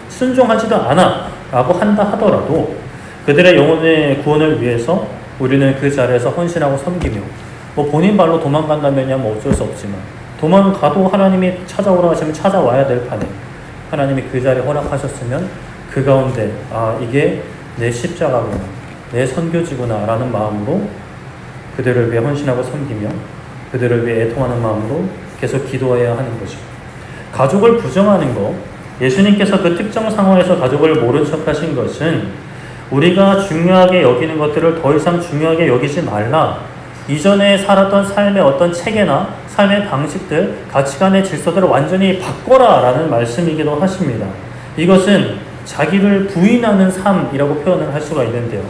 순종하지도 않아 라고 한다 하더라도 그들의 영혼의 구원을 위해서 우리는 그 자리에서 헌신하고 섬기며 본인 발로 도망간다면야 어쩔 수 없지만 도망가도 하나님이 찾아오라 하시면 찾아와야 될 판에 하나님이 그 자리에 허락하셨으면 그 가운데 이게 내 십자가구나 내 선교지구나 라는 마음으로 그들을 위해 헌신하고 섬기며 그들을 위해 애통하는 마음으로 계속 기도해야 하는 거죠. 가족을 부정하는 것 예수님께서 그 특정 상황에서 가족을 모른 척 하신 것은 우리가 중요하게 여기는 것들을 더 이상 중요하게 여기지 말라 이전에 살았던 삶의 어떤 체계나 삶의 방식들, 가치관의 질서들을 완전히 바꿔라 라는 말씀이기도 하십니다. 이것은 자기를 부인하는 삶이라고 표현을 할 수가 있는데요.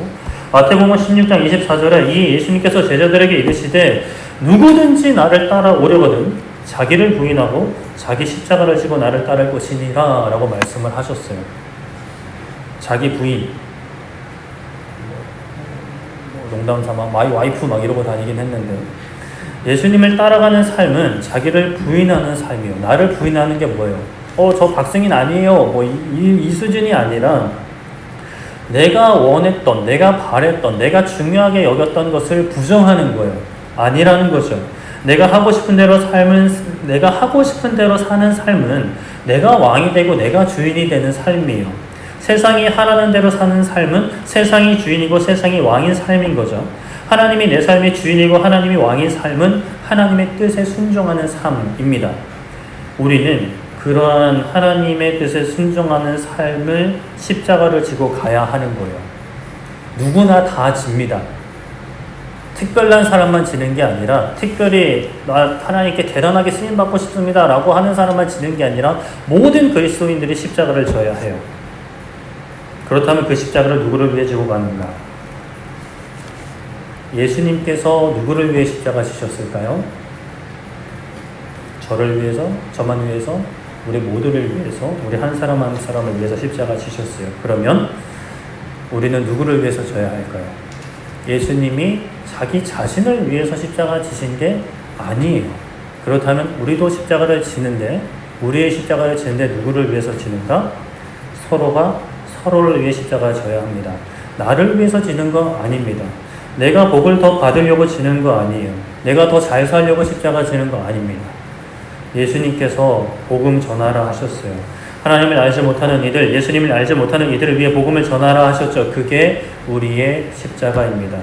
마태복음 16장 24절에 이 예수님께서 제자들에게 이르시되 누구든지 나를 따라오려거든 자기를 부인하고 자기 십자가를 지고 나를 따를 것이니라 라고 말씀을 하셨어요. 자기 부인 농담 삼아 마이 와이프 이러고 다니긴 했는데 예수님을 따라가는 삶은 자기를 부인하는 삶이에요. 나를 부인하는 게 뭐예요? 저 박승인 아니에요. 이 수준이 아니라 내가 원했던, 내가 바랬던, 내가 중요하게 여겼던 것을 부정하는 거예요. 아니라는 거죠. 내가 하고 싶은 대로 사는 삶은 내가 왕이 되고 내가 주인이 되는 삶이에요. 세상이 하라는 대로 사는 삶은 세상이 주인이고 세상이 왕인 삶인 거죠. 하나님이 내 삶의 주인이고 하나님이 왕인 삶은 하나님의 뜻에 순종하는 삶입니다. 우리는 그러한 하나님의 뜻에 순종하는 삶을 십자가를 지고 가야 하는 거예요. 누구나 다 집니다. 특별한 사람만 지는 게 아니라 특별히 나 하나님께 대단하게 쓰임받고 싶습니다 라고 하는 사람만 지는 게 아니라 모든 그리스도인들이 십자가를 져야 해요. 그렇다면 그 십자가를 누구를 위해 지고 가는가? 예수님께서 누구를 위해 십자가 지셨을까요? 저를 위해서, 저만 위해서, 우리 모두를 위해서, 우리 한 사람 한 사람을 위해서 십자가 지셨어요. 그러면 우리는 누구를 위해서 져야 할까요? 예수님이 자기 자신을 위해서 십자가 지신 게 아니에요. 그렇다면 우리도 십자가를 지는데 우리의 십자가를 지는데 누구를 위해서 지는가? 서로가 서로를 위해 십자가를 져야 합니다. 나를 위해서 지는 거 아닙니다. 내가 복을 더 받으려고 지는 거 아니에요. 내가 더 잘 살려고 십자가 지는 거 아닙니다. 예수님께서 복음 전하라 하셨어요. 하나님을 알지 못하는 이들, 예수님을 알지 못하는 이들을 위해 복음을 전하라 하셨죠. 그게 우리의 십자가입니다.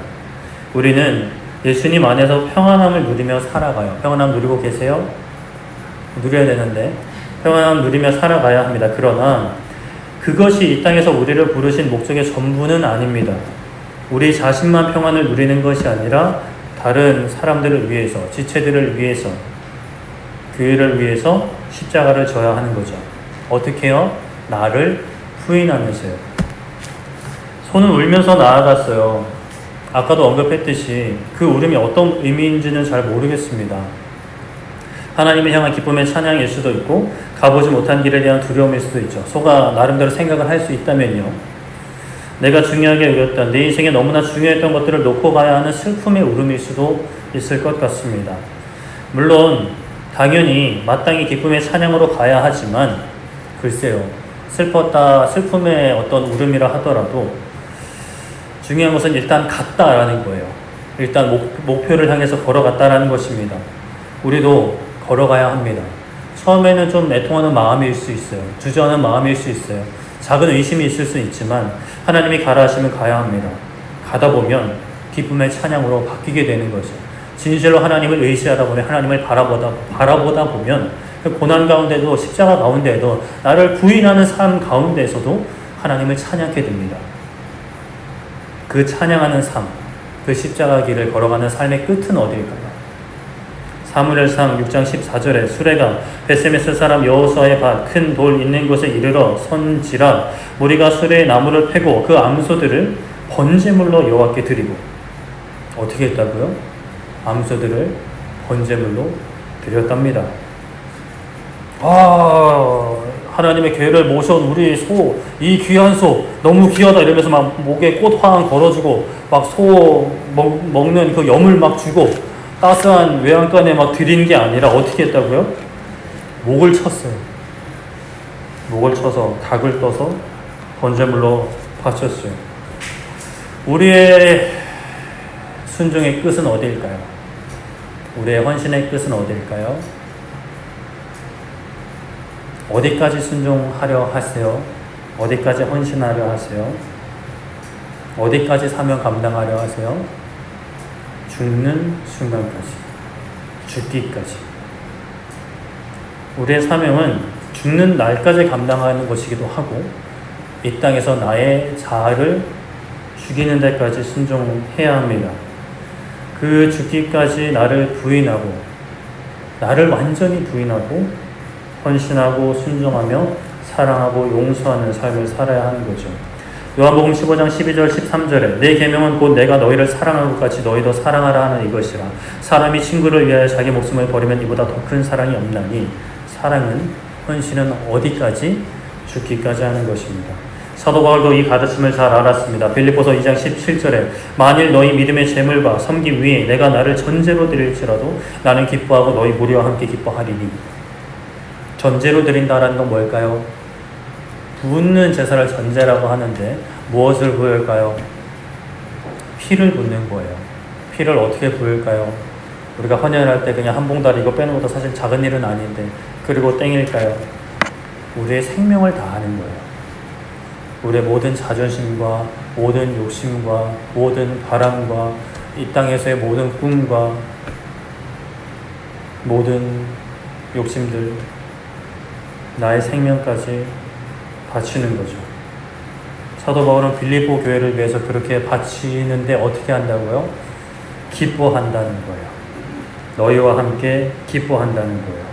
우리는 예수님 안에서 평안함을 누리며 살아가요. 평안함 누리고 계세요? 누려야 되는데 평안함 누리며 살아가야 합니다. 그러나 그것이 이 땅에서 우리를 부르신 목적의 전부는 아닙니다. 우리 자신만 평안을 누리는 것이 아니라 다른 사람들을 위해서, 지체들을 위해서, 교회를 위해서 십자가를 져야 하는 거죠. 어떻게요? 나를 부인하면서요. 손은 울면서 나아갔어요. 아까도 언급했듯이 그 울음이 어떤 의미인지는 잘 모르겠습니다. 하나님을 향한 기쁨의 찬양일 수도 있고 가보지 못한 길에 대한 두려움일 수도 있죠. 소가 나름대로 생각을 할 수 있다면요. 내가 중요하게 여겼던, 내 인생에 너무나 중요했던 것들을 놓고 가야 하는 슬픔의 울음일 수도 있을 것 같습니다. 물론 당연히 마땅히 기쁨의 찬양으로 가야 하지만 글쎄요. 슬펐다, 슬픔의 어떤 울음이라 하더라도 중요한 것은 일단 갔다라는 거예요. 일단 목표를 향해서 걸어갔다라는 것입니다. 우리도 걸어가야 합니다. 처음에는 좀 애통하는 마음일 수 있어요. 주저하는 마음일 수 있어요. 작은 의심이 있을 수 있지만 하나님이 가라 하시면 가야 합니다. 가다 보면 기쁨의 찬양으로 바뀌게 되는 거죠. 진실로 하나님을 의지하다 보면, 하나님을 바라보다 보면 그 고난 가운데도, 십자가 가운데에도, 나를 부인하는 삶 가운데에서도 하나님을 찬양하게 됩니다. 그 찬양하는 삶, 그 십자가 길을 걸어가는 삶의 끝은 어디일까요? 사무엘상 6장 14절에 수레가 베세메스 사람 여호수아의 밭 큰 돌 있는 곳에 이르러 선지라 무리가 수레의 나무를 패고 그 암소들을 번제물로 여호와께 드리고. 어떻게 했다고요? 암소들을 번제물로 드렸답니다. 하나님의 교회를 모셔온 우리 소, 이 귀한 소 너무 귀하다 이러면서 막 목에 꽃황 걸어주고 막 소 먹는 그 염을 막 주고 따스한 외양간에 막 드린 게 아니라 어떻게 했다고요? 목을 쳤어요. 목을 쳐서 닭을 떠서 번제물로 바쳤어요. 우리의 순종의 끝은 어디일까요? 우리의 헌신의 끝은 어디일까요? 어디까지 순종하려 하세요? 어디까지 헌신하려 하세요? 어디까지 사명 감당하려 하세요? 죽는 순간까지, 죽기까지. 우리의 사명은 죽는 날까지 감당하는 것이기도 하고 이 땅에서 나의 자아를 죽이는 데까지 순종해야 합니다. 그 죽기까지 나를 부인하고, 나를 완전히 부인하고 헌신하고 순종하며 사랑하고 용서하는 삶을 살아야 하는 거죠. 요한복음 15장 12절 13절에 내 계명은 곧 내가 너희를 사랑한 것 같이 너희도 사랑하라 하는 이것이라. 사람이 친구를 위하여 자기 목숨을 버리면 이보다 더 큰 사랑이 없나니. 사랑은, 헌신은 어디까지? 죽기까지 하는 것입니다. 사도 바울도 이 가르침을 잘 알았습니다. 빌립보서 2장 17절에 만일 너희 믿음의 재물과 섬김 위에 내가 나를 전제로 드릴지라도 나는 기뻐하고 너희 무리와 함께 기뻐하리니. 전제로 드린다라는 건 뭘까요? 붓는 제사를 전제라고 하는데 무엇을 부을까요? 피를 붓는 거예요. 피를 어떻게 부을까요? 우리가 헌혈할 때 그냥 한 봉다리 이거 빼는 것도 사실 작은 일은 아닌데 그리고 땡일까요? 우리의 생명을 다하는 거예요. 우리의 모든 자존심과 모든 욕심과 모든 바람과 이 땅에서의 모든 꿈과 모든 욕심들, 나의 생명까지 바치는 거죠. 사도 바울은 빌립보 교회를 위해서 그렇게 바치는데 어떻게 한다고요? 기뻐한다는 거예요. 너희와 함께 기뻐한다는 거예요.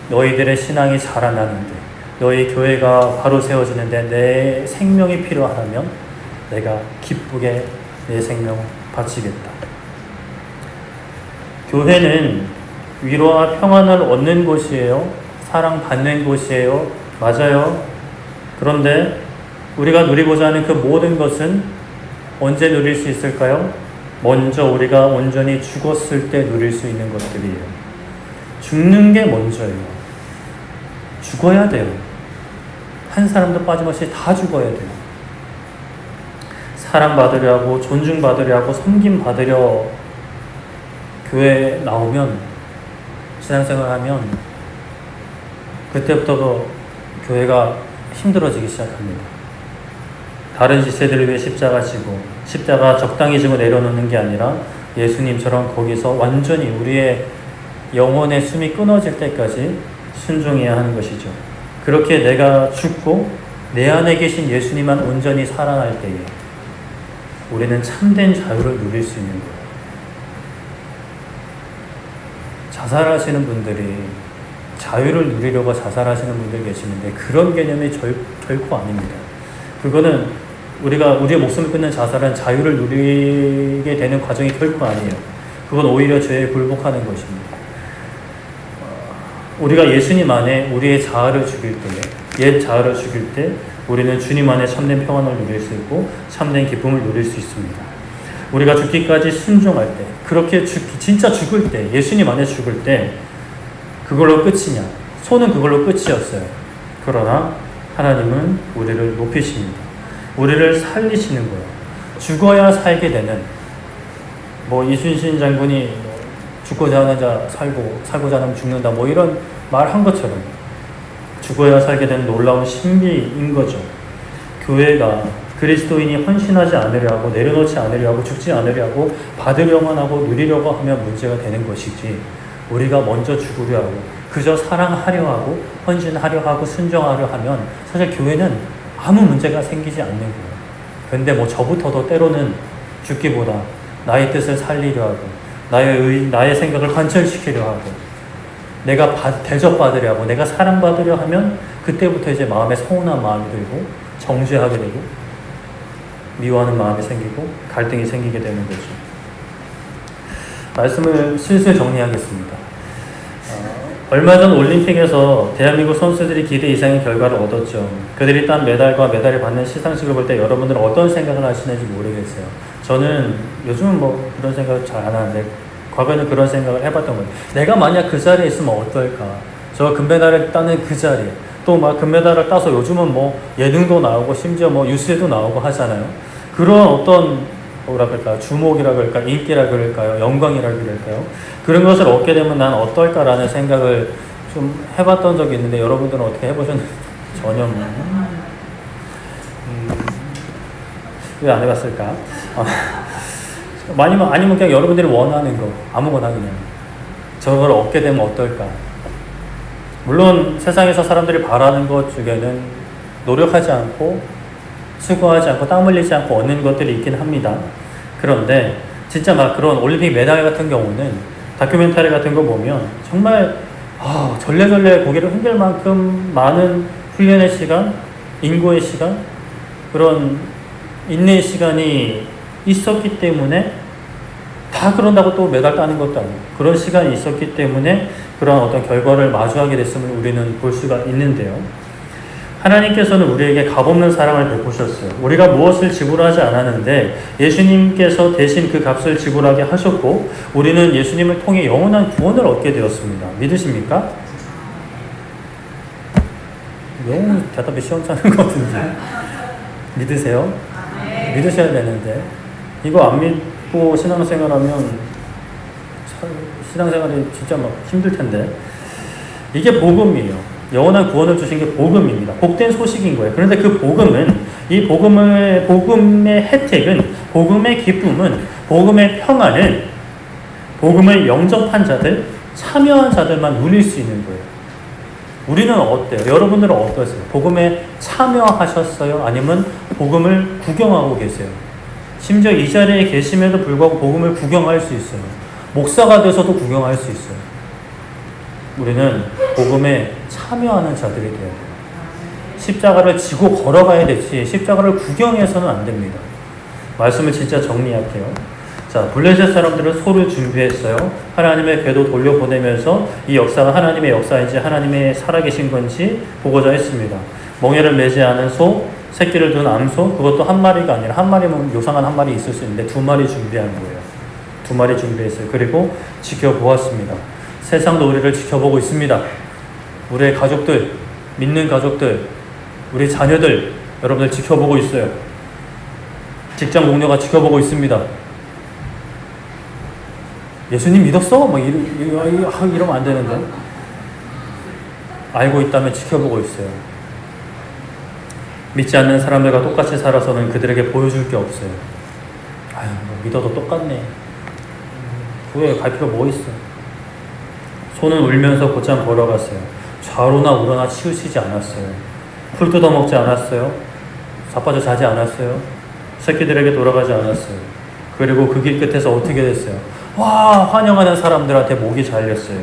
너희들의 신앙이 자라나는데, 너희 교회가 바로 세워지는데 내 생명이 필요하다면 내가 기쁘게 내 생명 바치겠다. 교회는 위로와 평안을 얻는 곳이에요. 사랑받는 곳이에요. 맞아요. 그런데 우리가 누리고자 하는 그 모든 것은 언제 누릴 수 있을까요? 먼저 우리가 온전히 죽었을 때 누릴 수 있는 것들이에요. 죽는 게 먼저예요. 죽어야 돼요. 한 사람도 빠짐없이 다 죽어야 돼요. 사랑받으려 하고 존중받으려 하고 섬김받으려 교회에 나오면, 신앙생활 하면 그때부터 교회가 힘들어지기 시작합니다. 다른 지체들을 위해 십자가 지고 십자가 적당히 지고 내려놓는 게 아니라 예수님처럼 거기서 완전히 우리의 영혼의 숨이 끊어질 때까지 순종해야 하는 것이죠. 그렇게 내가 죽고 내 안에 계신 예수님만 온전히 살아날 때에 우리는 참된 자유를 누릴 수 있는 거예요. 자살하시는 분들이 자유를 누리려고 자살하시는 분들 계시는데 그런 개념이 결코 아닙니다. 그거는 우리의 목숨을 끊는 자살은 자유를 누리게 되는 과정이 결코 아니에요. 그건 오히려 죄에 굴복하는 것입니다. 우리가 예수님 안에 우리의 자아를 죽일 때, 옛 자아를 죽일 때 우리는 주님 안에 참된 평안을 누릴 수 있고 참된 기쁨을 누릴 수 있습니다. 우리가 죽기까지 순종할 때, 그렇게 진짜 죽을 때, 예수님 안에 죽을 때 그걸로 끝이냐? 소는 그걸로 끝이었어요. 그러나 하나님은 우리를 높이십니다. 우리를 살리시는 거예요. 죽어야 살게 되는, 이순신 장군이 죽고자 하는 자 살고, 살고자 하면 죽는다, 이런 말 한 것처럼 죽어야 살게 되는 놀라운 신비인 거죠. 교회가 그리스도인이 헌신하지 않으려 하고, 내려놓지 않으려 하고, 죽지 않으려 하고, 받으려만 하고, 누리려고 하면 문제가 되는 것이지, 우리가 먼저 죽으려 하고, 그저 사랑하려 하고, 헌신하려 하고, 순종하려 하면 사실 교회는 아무 문제가 생기지 않는 거예요. 근데 저부터도 때로는 죽기보다 나의 뜻을 살리려 하고, 나의 생각을 관철시키려 하고, 내가 대접받으려 하고, 내가 사랑받으려 하면 그때부터 이제 마음에 서운한 마음이 들고, 정죄하게 되고, 미워하는 마음이 생기고, 갈등이 생기게 되는 거죠. 말씀을 슬슬 정리하겠습니다. 얼마 전 올림픽에서 대한민국 선수들이 기대 이상의 결과를 얻었죠. 그들이 딴 메달과 메달을 받는 시상식을 볼 때 여러분들은 어떤 생각을 하시는지 모르겠어요. 저는 요즘은 그런 생각을 잘 안 하는데 과거에는 그런 생각을 해봤던 거예요. 내가 만약 그 자리에 있으면 어떨까? 저 금메달을 따는 그 자리에 또 금메달을 따서 요즘은 예능도 나오고 심지어 뉴스에도 나오고 하잖아요. 그런 어떤 주목이라 그럴까, 인기라 그럴까요, 영광이라 그럴까요? 그런 것을 얻게 되면 난 어떨까라는 생각을 좀 해봤던 적이 있는데 여러분들은 어떻게 해보셨나요? 전혀 왜 안 해봤을까? 아니면 그냥 여러분들이 원하는 거 아무거나 그냥 저걸 얻게 되면 어떨까? 물론 세상에서 사람들이 바라는 것 중에는 노력하지 않고 수고하지 않고 땀 흘리지 않고 얻는 것들이 있긴 합니다. 그런데 진짜 그런 올림픽 메달 같은 경우는 다큐멘터리 같은 거 보면 정말 절레절레 고개를 흔들 만큼 많은 훈련의 시간, 인고의 시간, 그런 인내의 시간이 있었기 때문에 다 그런다고 또 메달 따는 것도 아니고 그런 시간이 있었기 때문에 그런 어떤 결과를 마주하게 됐음을 우리는 볼 수가 있는데요. 하나님께서는 우리에게 값없는 사랑을 베푸셨어요. 우리가 무엇을 지불하지 않았는데 예수님께서 대신 그 값을 지불하게 하셨고 우리는 예수님을 통해 영원한 구원을 얻게 되었습니다. 믿으십니까? 너무 대답이 시원찮은 것 같은데 믿으세요? 믿으셔야 되는데 이거 안 믿고 신앙생활하면 신앙생활이 진짜 힘들 텐데 이게 복음이에요. 영원한 구원을 주신 게 복음입니다. 복된 소식인 거예요. 그런데 그 복음은 이 복음의 혜택은 복음의 기쁨은 복음의 평안을 복음을 영접한 자들 참여한 자들만 누릴 수 있는 거예요. 우리는 어때요? 여러분들은 어떠세요? 복음에 참여하셨어요? 아니면 복음을 구경하고 계세요? 심지어 이 자리에 계심에도 불구하고 복음을 구경할 수 있어요. 목사가 돼서도 구경할 수 있어요. 우리는 복음에 참여하는 자들이 되어야 돼요. 십자가를 지고 걸어가야 되지 십자가를 구경해서는 안 됩니다. 말씀을 진짜 정리할게요. 자, 블레셋 사람들은 소를 준비했어요. 하나님의 궤도 돌려보내면서 이 역사가 하나님의 역사인지 하나님의 살아계신 건지 보고자 했습니다. 멍에를 매지 않은 소, 새끼를 둔 암소, 그것도 한 마리가 아니라 한 마리면 요상한 한 마리 있을 수 있는데 두 마리 준비한 거예요. 두 마리 준비했어요. 그리고 지켜보았습니다. 세상도 우리를 지켜보고 있습니다. 우리의 가족들, 믿는 가족들, 우리 자녀들, 여러분들 지켜보고 있어요. 직장 동료가 지켜보고 있습니다. 예수님 믿었어? 이러면 안 되는데. 알고 있다면 지켜보고 있어요. 믿지 않는 사람들과 똑같이 살아서는 그들에게 보여줄 게 없어요. 아유, 뭐 믿어도 똑같네. 교회 갈 필요 뭐 있어. 손은 울면서 곧장 걸어갔어요. 좌로나 우로나 치우치지 않았어요. 풀 뜯어먹지 않았어요. 자빠져 자지 않았어요. 새끼들에게 돌아가지 않았어요. 그리고 그 길 끝에서 어떻게 됐어요? 와, 환영하는 사람들한테 목이 잘렸어요.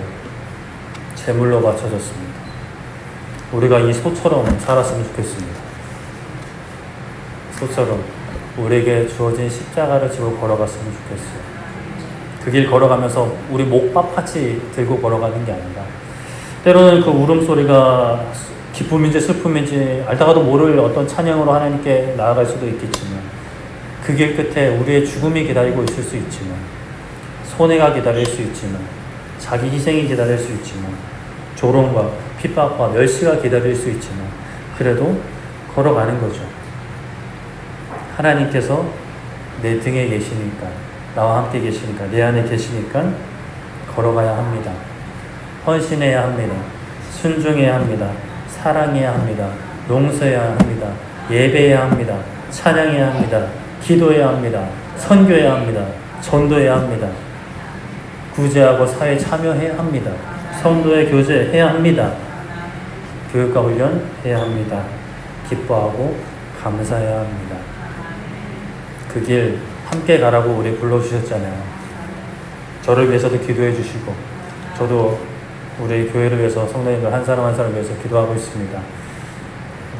제물로 바쳐졌습니다. 우리가 이 소처럼 살았으면 좋겠습니다. 소처럼 우리에게 주어진 십자가를 지고 걸어갔으면 좋겠어요. 그 길 걸어가면서 우리 목 빳빳이 들고 걸어가는 게 아니라, 때로는 그 울음소리가 기쁨인지 슬픔인지 알다가도 모를 어떤 찬양으로 하나님께 나아갈 수도 있겠지만, 그 길 끝에 우리의 죽음이 기다리고 있을 수 있지만, 손해가 기다릴 수 있지만, 자기 희생이 기다릴 수 있지만, 조롱과 핍박과 멸시가 기다릴 수 있지만, 그래도 걸어가는 거죠. 하나님께서 내 등에 계시니까, 나와 함께 계시니까, 내 안에 계시니까 걸어가야 합니다. 헌신해야 합니다. 순종해야 합니다. 사랑해야 합니다. 용서해야 합니다. 예배해야 합니다. 찬양해야 합니다. 기도해야 합니다. 선교해야 합니다. 전도해야 합니다. 구제하고 사회에 참여해야 합니다. 성도의 교제해야 합니다. 교육과 훈련해야 합니다. 기뻐하고 감사해야 합니다. 그 길 함께 가라고 우리 불러주셨잖아요. 저를 위해서도 기도해 주시고, 저도 우리 교회를 위해서, 성도님들 한 사람 한 사람 위해서 기도하고 있습니다.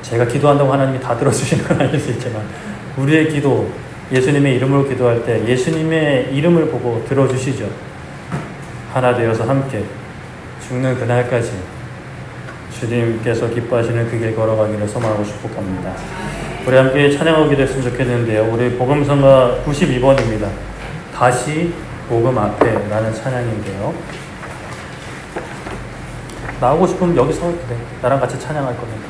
제가 기도한다고 하나님이 다 들어주시는 건 아닐 수 있지만, 우리의 기도, 예수님의 이름으로 기도할 때 예수님의 이름을 보고 들어주시죠. 하나 되어서 함께 죽는 그날까지 주님께서 기뻐하시는 그 길 걸어가기를 소망하고 축복합니다. 우리 함께 찬양하고 기도했으면 좋겠는데요. 우리 복음성가 92번입니다. 다시 복음 앞에 라는 찬양인데요. 나오고 싶으면 여기 서도 돼. 나랑 같이 찬양할 겁니다.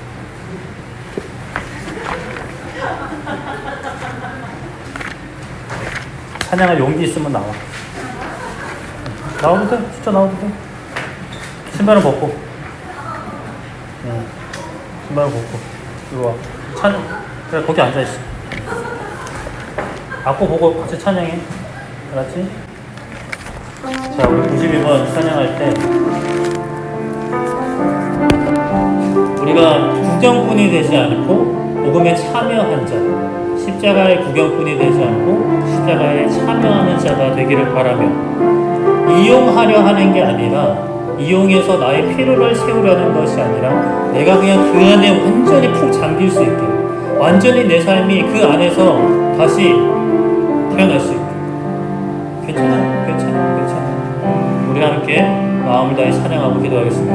찬양할 용기 있으면 나와. 나와도 돼. 진짜 나와도 돼. 신발은 벗고. 신발은 벗고. 이리 와. 그래, 거기 앉아있어. 앞고 보고 같이 찬양해. 알았지? 자, 우리 92번 찬양할 때 우리가 구경꾼이 되지 않고 복음에 참여한 자, 십자가의 구경꾼이 되지 않고 십자가에 참여하는 자가 되기를 바라며, 이용하려 하는 게 아니라, 이용해서 나의 필요를 세우려는 것이 아니라, 내가 그냥 그 안에 완전히 푹 잠길 수 있게, 완전히 내 삶이 그 안에서 다시 태어날 수 있게. 괜찮아요. 우리 함께 마음을 다해 찬양하고 기도하겠습니다.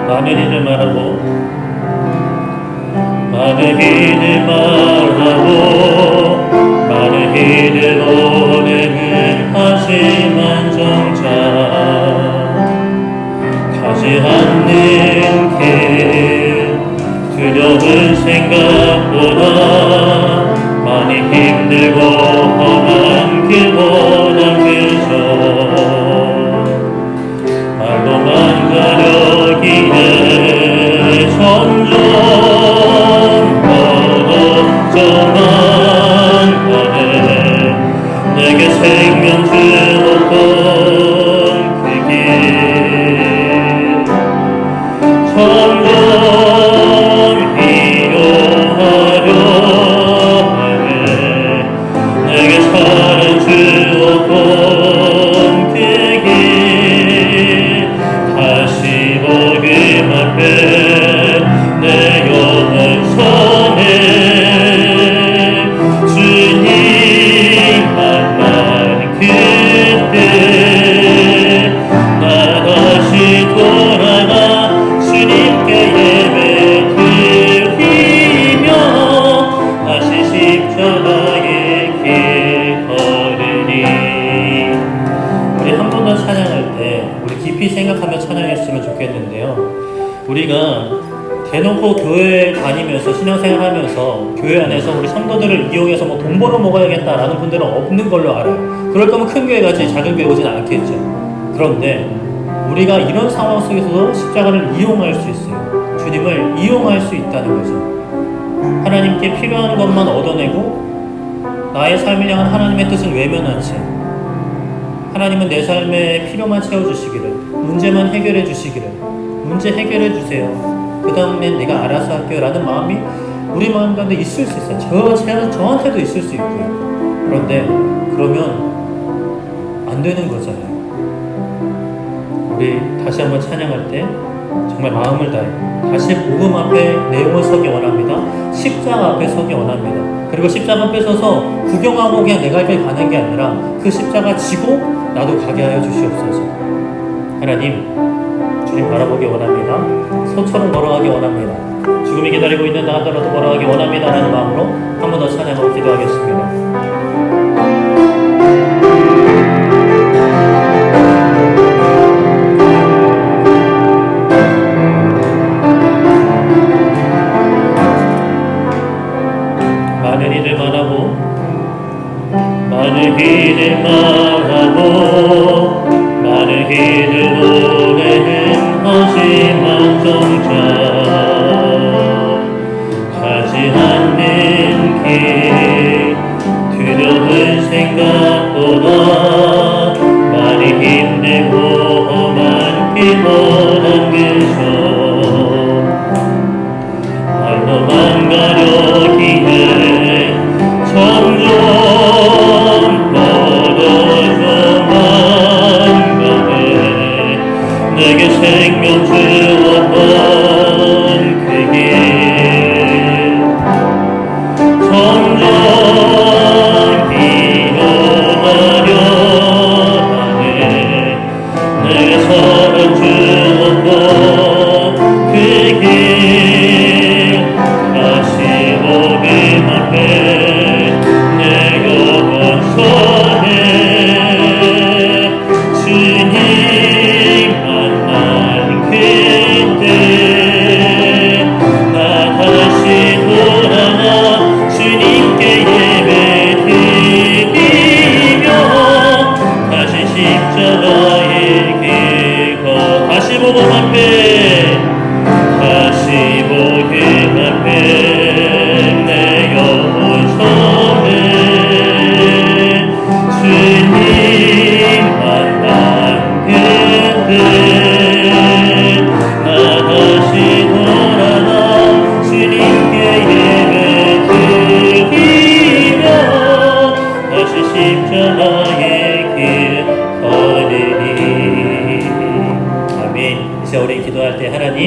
많은 일을 말하고, 많은 일을 말하고, 많은 일을 오늘은 하지만 정작 가지 않는 길, 두려운 생각보다 많이 힘들고 험한 길보다 그저 말로만 가려기에 점점 멀어져만 가네. 내게 생명 주었던 그 길 점점 이용하려 하네. 내게 사랑 주었던 대놓고 교회 다니면서 신앙생활하면서 교회 안에서 우리 성도들을 이용해서 뭐 돈 벌어 먹어야겠다라는 분들은 없는 걸로 알아요. 그럴 거면 큰 교회 가지 작은 교회 오진 않겠죠. 그런데 우리가 이런 상황 속에서도 십자가를 이용할 수 있어요. 주님을 이용할 수 있다는 거죠. 하나님께 필요한 것만 얻어내고 나의 삶을 향한 하나님의 뜻은 외면한 채 하나님은 내 삶의 필요만 채워주시기를, 문제만 해결해 주시기를, 문제 해결해 주세요, 그 다음엔 내가 알아서 할게요 라는 마음이 우리 마음 가운데 있을 수 있어요. 저한테도 있을 수 있고요. 그런데 그러면 안 되는 거잖아요. 우리 다시 한번 찬양할 때 정말 마음을 다해 다시 복음 앞에 내용을 서기 원합니다. 십자가 앞에 서기 원합니다. 그리고 십자가 앞에 서서 구경하고 그냥 내가 길 가는 게 아니라 그 십자가 지고 나도 가게 하여 주시옵소서. 하나님, 주님 바라보기 원합니다. 소처럼 걸어가기 원합니다. 죽음이 기다리고 있는 나 하더라도 걸어가기 원합니다 라는 마음으로 한 번 더 찬양하고 기도하겠습니다. 많은 이들만 하고 많은 이들 노래는 하지만 정작 가지 않는 길 두려운 생각보다 많이 힘들고 험한 피곤한 그저 말로만 가려기에 점점 멀어져만 가네. 내게 생명 주었던 그 길 점점 비어가려 하네. 내게 사랑 주었던 그 길 다시 복음 앞에 내가 원서해. 주님 만난 그때 나 다시 돌아가 주님께 예배 드리며 다시 십자가의 길 걷. 다시 복음 앞에 다시 복음 앞에 내 영혼 서네. 주님 만난 그때 나 다시 돌아가 주님께 예배 드리며 다시 십자가의 길 걸으리. 아멘. 이제 우리 기도할 때 하나님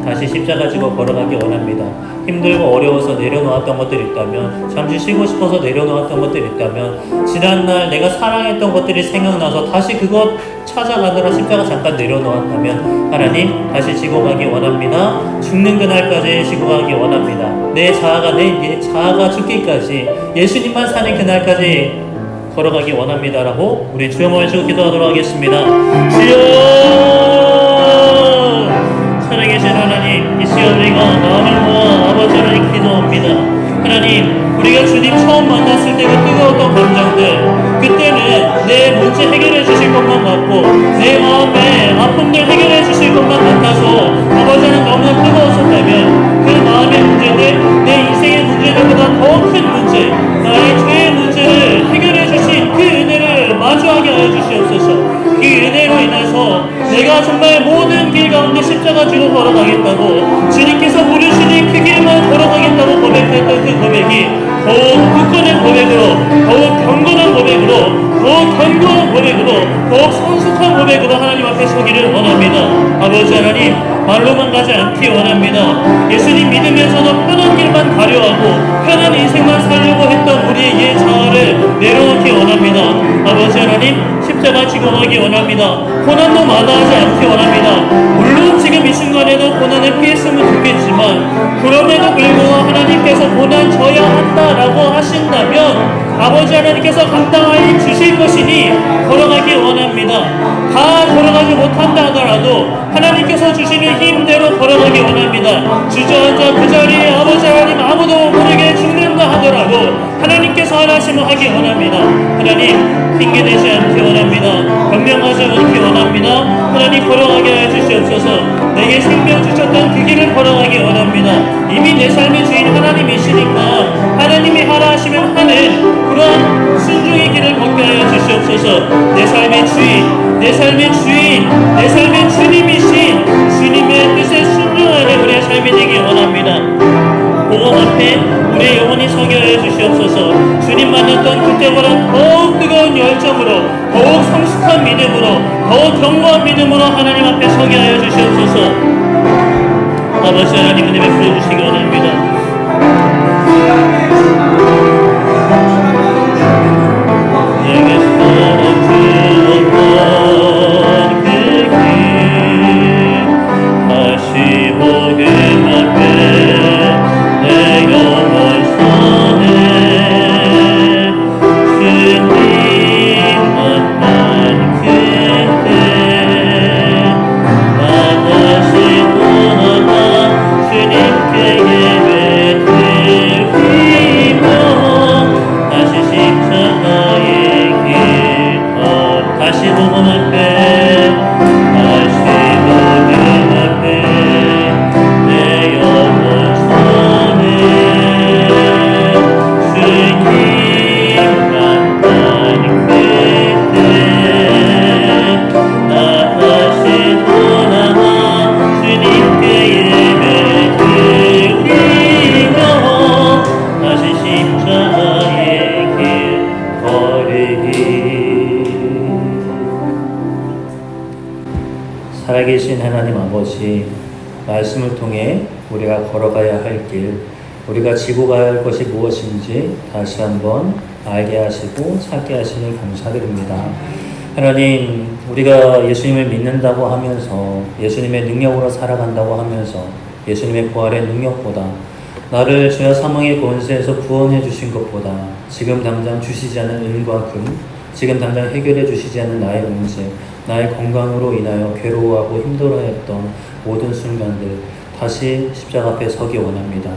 다시 십자가 지고 걸어가기 원합니다. 힘들고 어려워서 내려놓았던 것들이 있다면, 잠시 쉬고 싶어서 내려놓았던 것들이 있다면, 지난날 내가 사랑했던 것들이 생각나서 다시 그것 찾아가느라 십자가 잠깐 내려놓았다면 하나님 다시 지고 가기 원합니다. 죽는 그날까지 지고 가기 원합니다. 내 자아가 죽기까지, 예수님만 사는 그날까지 걸어가기 원합니다라고 우리 주여 모시고 기도하도록 하겠습니다. 주여! 살아계신 하나님, 이 시간 우리가 마음을 모아 아버지 하나님 기도합니다. 하나님, 우리가 주님 처음 만났을 때 그 뜨거웠던 감정들, 그때는 내 문제 해결해 주실 것만 같고 내 마음의 아픔들 해결해 주실 것만 같아서 아버지는 너무나 뜨거웠었다면, 그 마음의 문제들, 내 인생의 문제들보다 더 큰 문제, 나의 죄의 문제를 해결해 주신 그 은혜를 마주하게 하여 주시옵소서. 그 은혜로 인해서 내가 정말 모든 길 가운데 십자가 지고 걸어가겠다고 주님께서 부르시는 그 길만 걸어가겠다고 고백했던 그 고백이 더욱 굳건한 고백으로, 더욱 경건한 고백으로, 더욱 견고한 고백으로, 더욱 성숙한 고백으로 하나님 앞에 서기를 원합니다. 아버지 하나님, 말로만 가지 않기 원합니다. 예수님 믿으면서도 편한 길만 가려하고 편한 인생만 살려고 했던 우리의 옛 자아를 내려놓기 원합니다. 아버지 하나님, 십자가 지고 가기 원합니다. 고난도 마다하지 않기 원합니다. 물론 지금 이 순간에도 고난을 피했으면 좋겠지만, 그럼에도 불구하고 하나님께서 고난 져야 한다라고 하신다면 아버지 하나님께서 감당하여 주실 것이니 걸어가기 원합니다. 다 걸어가지 못한다 하더라도 하나님께서 주시는 힘대로 걸어가기 원합니다. 주저앉아 그 자리에 아버지 하나님 아무도 모르게 죽는다 하더라도 하나님께서 하나심을 하기 원합니다. 하나님 핑계대지 않기 원합니다. 변명하지 않기 원합니다. 하나님 걸어가게 하여 주시옵소서. 내게 생명 주셨던 그 길을 걸어가기 원합니다. 이미 내 삶의 주인 하나님이시니까 하나님이 하라 하시면 하는 그런 순종의 길을 걷게 하여 주시옵소서. 내 삶의 주인, 내 삶의 주인, 내 삶의 주님이신 주님의 뜻에 순종하는 우리의 삶이 되기 원합니다. 복음 앞에 우리의 영혼이 서게 하여 주시옵소서. 주님 만났던 그때보다 더욱 뜨거운 열정으로, 더욱 성숙한 믿음으로, 더욱 견고한 믿음으로 하나님 앞에 서게 하여 주시옵소서. 아버지 하나님 은혜 베풀어 주시기 원합니다. 살아계신 하나님 아버지, 말씀을 통해 우리가 걸어가야 할 길, 우리가 지고 가야 할 것이 무엇인지 다시 한번 알게 하시고 찾게 하시니 감사드립니다. 하나님, 우리가 예수님을 믿는다고 하면서 예수님의 능력으로 살아간다고 하면서 예수님의 부활의 능력보다 나를 죄와 사망의 권세에서 구원해 주신 것보다 지금 당장 주시지 않은 은과 금, 지금 당장 해결해 주시지 않은 나의 문제, 나의 건강으로 인하여 괴로워하고 힘들어했던 모든 순간들 다시 십자가 앞에 서기 원합니다.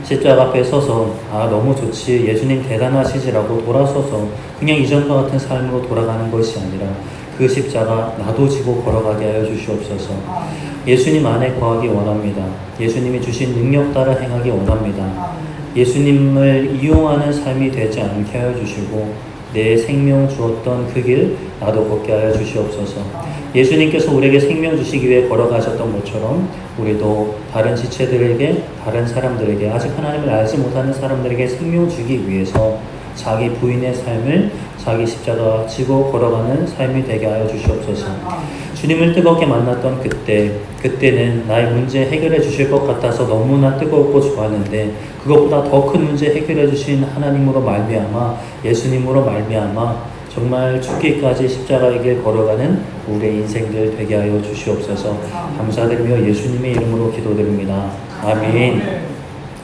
십자가 앞에 서서 너무 좋지, 예수님 대단하시지라고 돌아서서 그냥 이전과 같은 삶으로 돌아가는 것이 아니라 그 십자가 나도 지고 걸어가게 하여 주시옵소서. 예수님 안에 거하기 원합니다. 예수님이 주신 능력 따라 행하기 원합니다. 예수님을 이용하는 삶이 되지 않게 하여 주시고 내 생명 주었던 그 길 나도 걷게 하여 주시옵소서. 예수님께서 우리에게 생명 주시기 위해 걸어가셨던 것처럼 우리도 다른 지체들에게, 다른 사람들에게, 아직 하나님을 알지 못하는 사람들에게 생명 주기 위해서 자기 부인의 삶을 자기 십자가 지고 걸어가는 삶이 되게 하여 주시옵소서. 주님을 뜨겁게 만났던 그때는 나의 문제 해결해 주실 것 같아서 너무나 뜨겁고 좋았는데 그것보다 더 큰 문제 해결해 주신 하나님으로 말미암아, 예수님으로 말미암아 정말 죽기까지 십자가의 길 걸어가는 우리의 인생들 되게 하여 주시옵소서. 감사드리며 예수님의 이름으로 기도드립니다. 아멘.